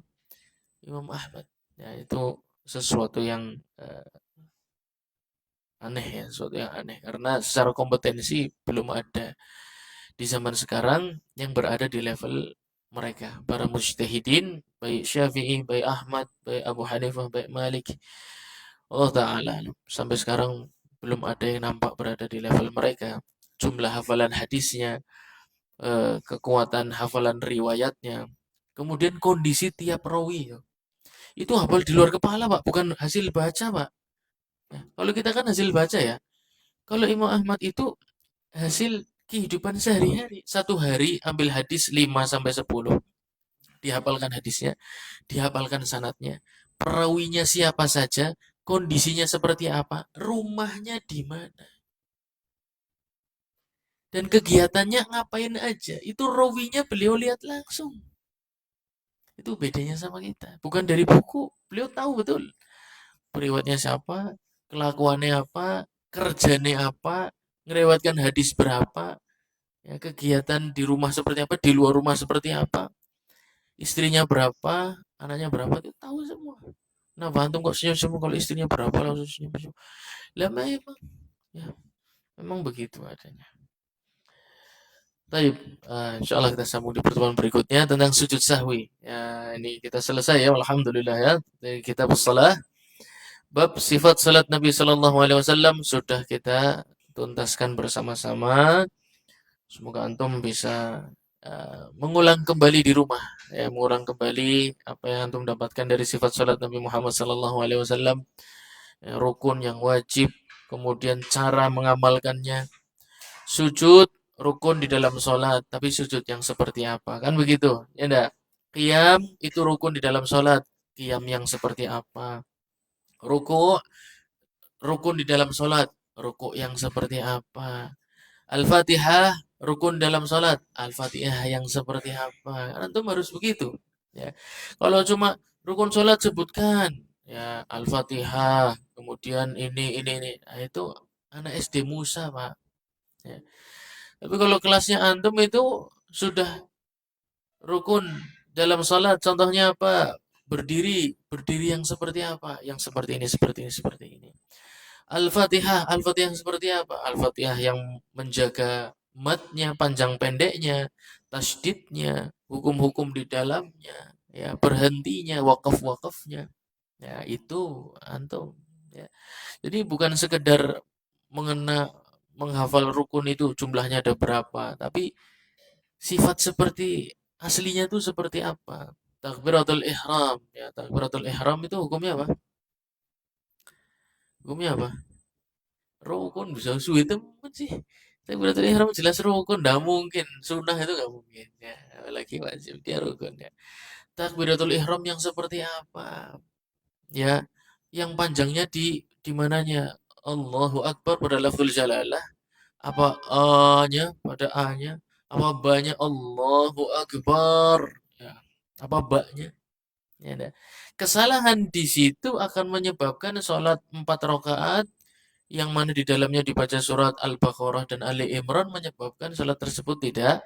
A: Ahmad. Ya, itu sesuatu yang aneh ya, sesuatu yang aneh. Karena secara kompetensi belum ada di zaman sekarang yang berada di level mereka, para mujtahidin, baik Syafi'i, baik Ahmad, baik Abu Hanifah, baik Malik. Allah Ta'ala sampai sekarang belum ada yang nampak berada di level mereka. Jumlah hafalan hadisnya, kekuatan hafalan riwayatnya, kemudian kondisi tiap rawi. Itu hafal di luar kepala, Pak, bukan hasil baca, Pak. Ya, kalau kita kan hasil baca ya. Kalau Imam Ahmad itu hasil kehidupan sehari-hari. Satu hari ambil hadis 5 sampai 10. Dihafalkan hadisnya, dihafalkan sanatnya, perawinya siapa saja, kondisinya seperti apa, rumahnya di mana, dan kegiatannya ngapain aja. Itu rawinya beliau lihat langsung. Itu bedanya sama kita. Bukan dari buku. Beliau tahu betul periwayatnya siapa, kelakuannya apa, kerjanya apa, ngerewatkan hadis berapa, ya, kegiatan di rumah seperti apa, di luar rumah seperti apa, istrinya berapa, anaknya berapa, itu tahu semua. Nah, antum kok senyum-senyum kalau istrinya berapa langsung senyum-senyum. Lah memang, ya, memang begitu adanya. Baik, insya Allah kita sambung di pertemuan berikutnya tentang sujud sahwi. Ya, ini kita selesai ya, alhamdulillah ya, dari kitab shalah. Bab sifat salat Nabi Sallallahu Alaihi Wasallam sudah kita tuntaskan bersama-sama. Semoga antum bisa mengulang kembali di rumah, ya, mengulang kembali apa yang antum dapatkan dari sifat salat Nabi Muhammad Sallallahu Alaihi Wasallam, ya, rukun yang wajib, kemudian cara mengamalkannya, sujud rukun di dalam sholat, tapi sujud yang seperti apa, kan begitu, ya enggak? Qiyam itu rukun di dalam sholat, qiyam yang seperti apa? Ruku, rukun di dalam sholat, ruku yang seperti apa? Al-Fatihah, rukun dalam sholat, Al-Fatihah yang seperti apa? Antum harus begitu. Ya. Kalau cuma rukun sholat sebutkan ya Al-Fatihah, kemudian ini. Nah, itu anak SD Musa, Pak. Ya. Tapi kalau kelasnya antum itu sudah rukun dalam sholat, contohnya apa? Berdiri yang seperti apa? Yang seperti ini, seperti ini, seperti ini. Al-Fatihah yang seperti apa? Al-Fatihah yang menjaga matnya, panjang pendeknya, tasdidnya, hukum-hukum di dalamnya, ya, berhentinya, wakaf-wakafnya. Ya, itu antum. Ya. Jadi bukan sekedar mengena menghafal rukun itu jumlahnya ada berapa, tapi sifat seperti aslinya itu seperti apa? Takbiratul ihram, ya, takbiratul ihram itu hukumnya apa? Hukumnya apa? Rukun bisa sulit temen sih. Takbiratul ihram jelas rukun, nggak mungkin. Sunnah itu nggak mungkin. Ya, apalagi wajib dia rukun ya. Takbiratul ihram yang seperti apa? Ya, yang panjangnya di mananya? Allahu Akbar pada lafzul jalalah, apa a-nya pada a-nya, apa ba-nya Allahu Akbar, ya, apa ba-nya? Ya, dah. Kesalahan di situ akan menyebabkan sholat 4 rakaat yang mana di dalamnya dibaca surat Al-Baqarah dan Ali Imran menyebabkan sholat tersebut tidak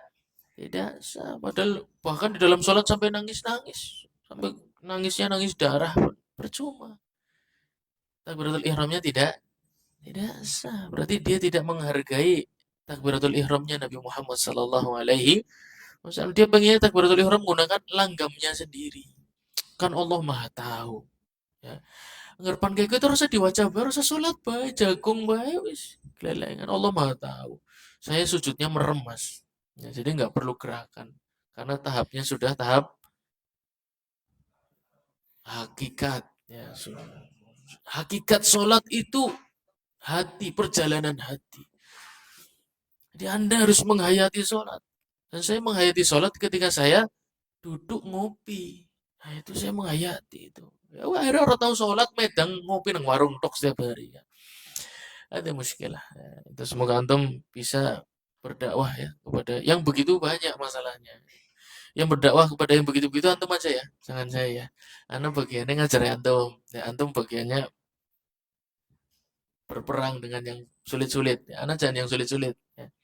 A: sah. Padahal bahkan di dalam sholat sampai nangis-nangis, sampai nangisnya nangis darah pun percuma. Takbiratul ihramnya tidak sah. Berarti dia tidak menghargai takbiratul ihramnya Nabi Muhammad sallallahu alaihi wasallam. Dia pengen takbiratul ihram menggunakan langgamnya sendiri. Kan Allah Maha tahu. Ya. Ngerpan kayak gitu harusnya diwaca bae, harusnya sholat bae, jagung bae wis. Kelelengan Allah Maha tahu. Saya sujudnya merem, Mas. Ya, jadi nggak perlu gerakan. Karena tahapnya sudah tahap hakikat. Ya, hakikat sholat itu hati, perjalanan hati. Jadi Anda harus menghayati sholat. Dan saya menghayati sholat ketika saya duduk ngopi. Nah itu saya menghayati itu. Ya, akhirnya orang tahu sholat medang ngopi nang warung tok setiap hari. Ya. Ada muskilah. Ya, itu semoga antum bisa berdakwah ya kepada yang begitu banyak masalahnya. Yang berdakwah kepada yang begitu-begitu antum aja ya, jangan saya ya. Anda bagiannya ngajar antum. Ya, antum bagiannya berperang dengan yang sulit-sulit. Ya, Anda jangan yang sulit-sulit. Ya.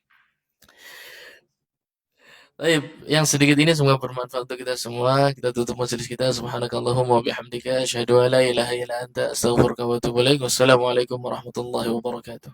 A: Baik, yang sedikit ini semoga bermanfaat untuk kita semua. Kita tutup majelis kita. Subhanakallahumma wa bihamdika asyhadu an la ilaha illa anta astaghfiruka wa atubu ilaik. Wassalamualaikum warahmatullahi wabarakatuh.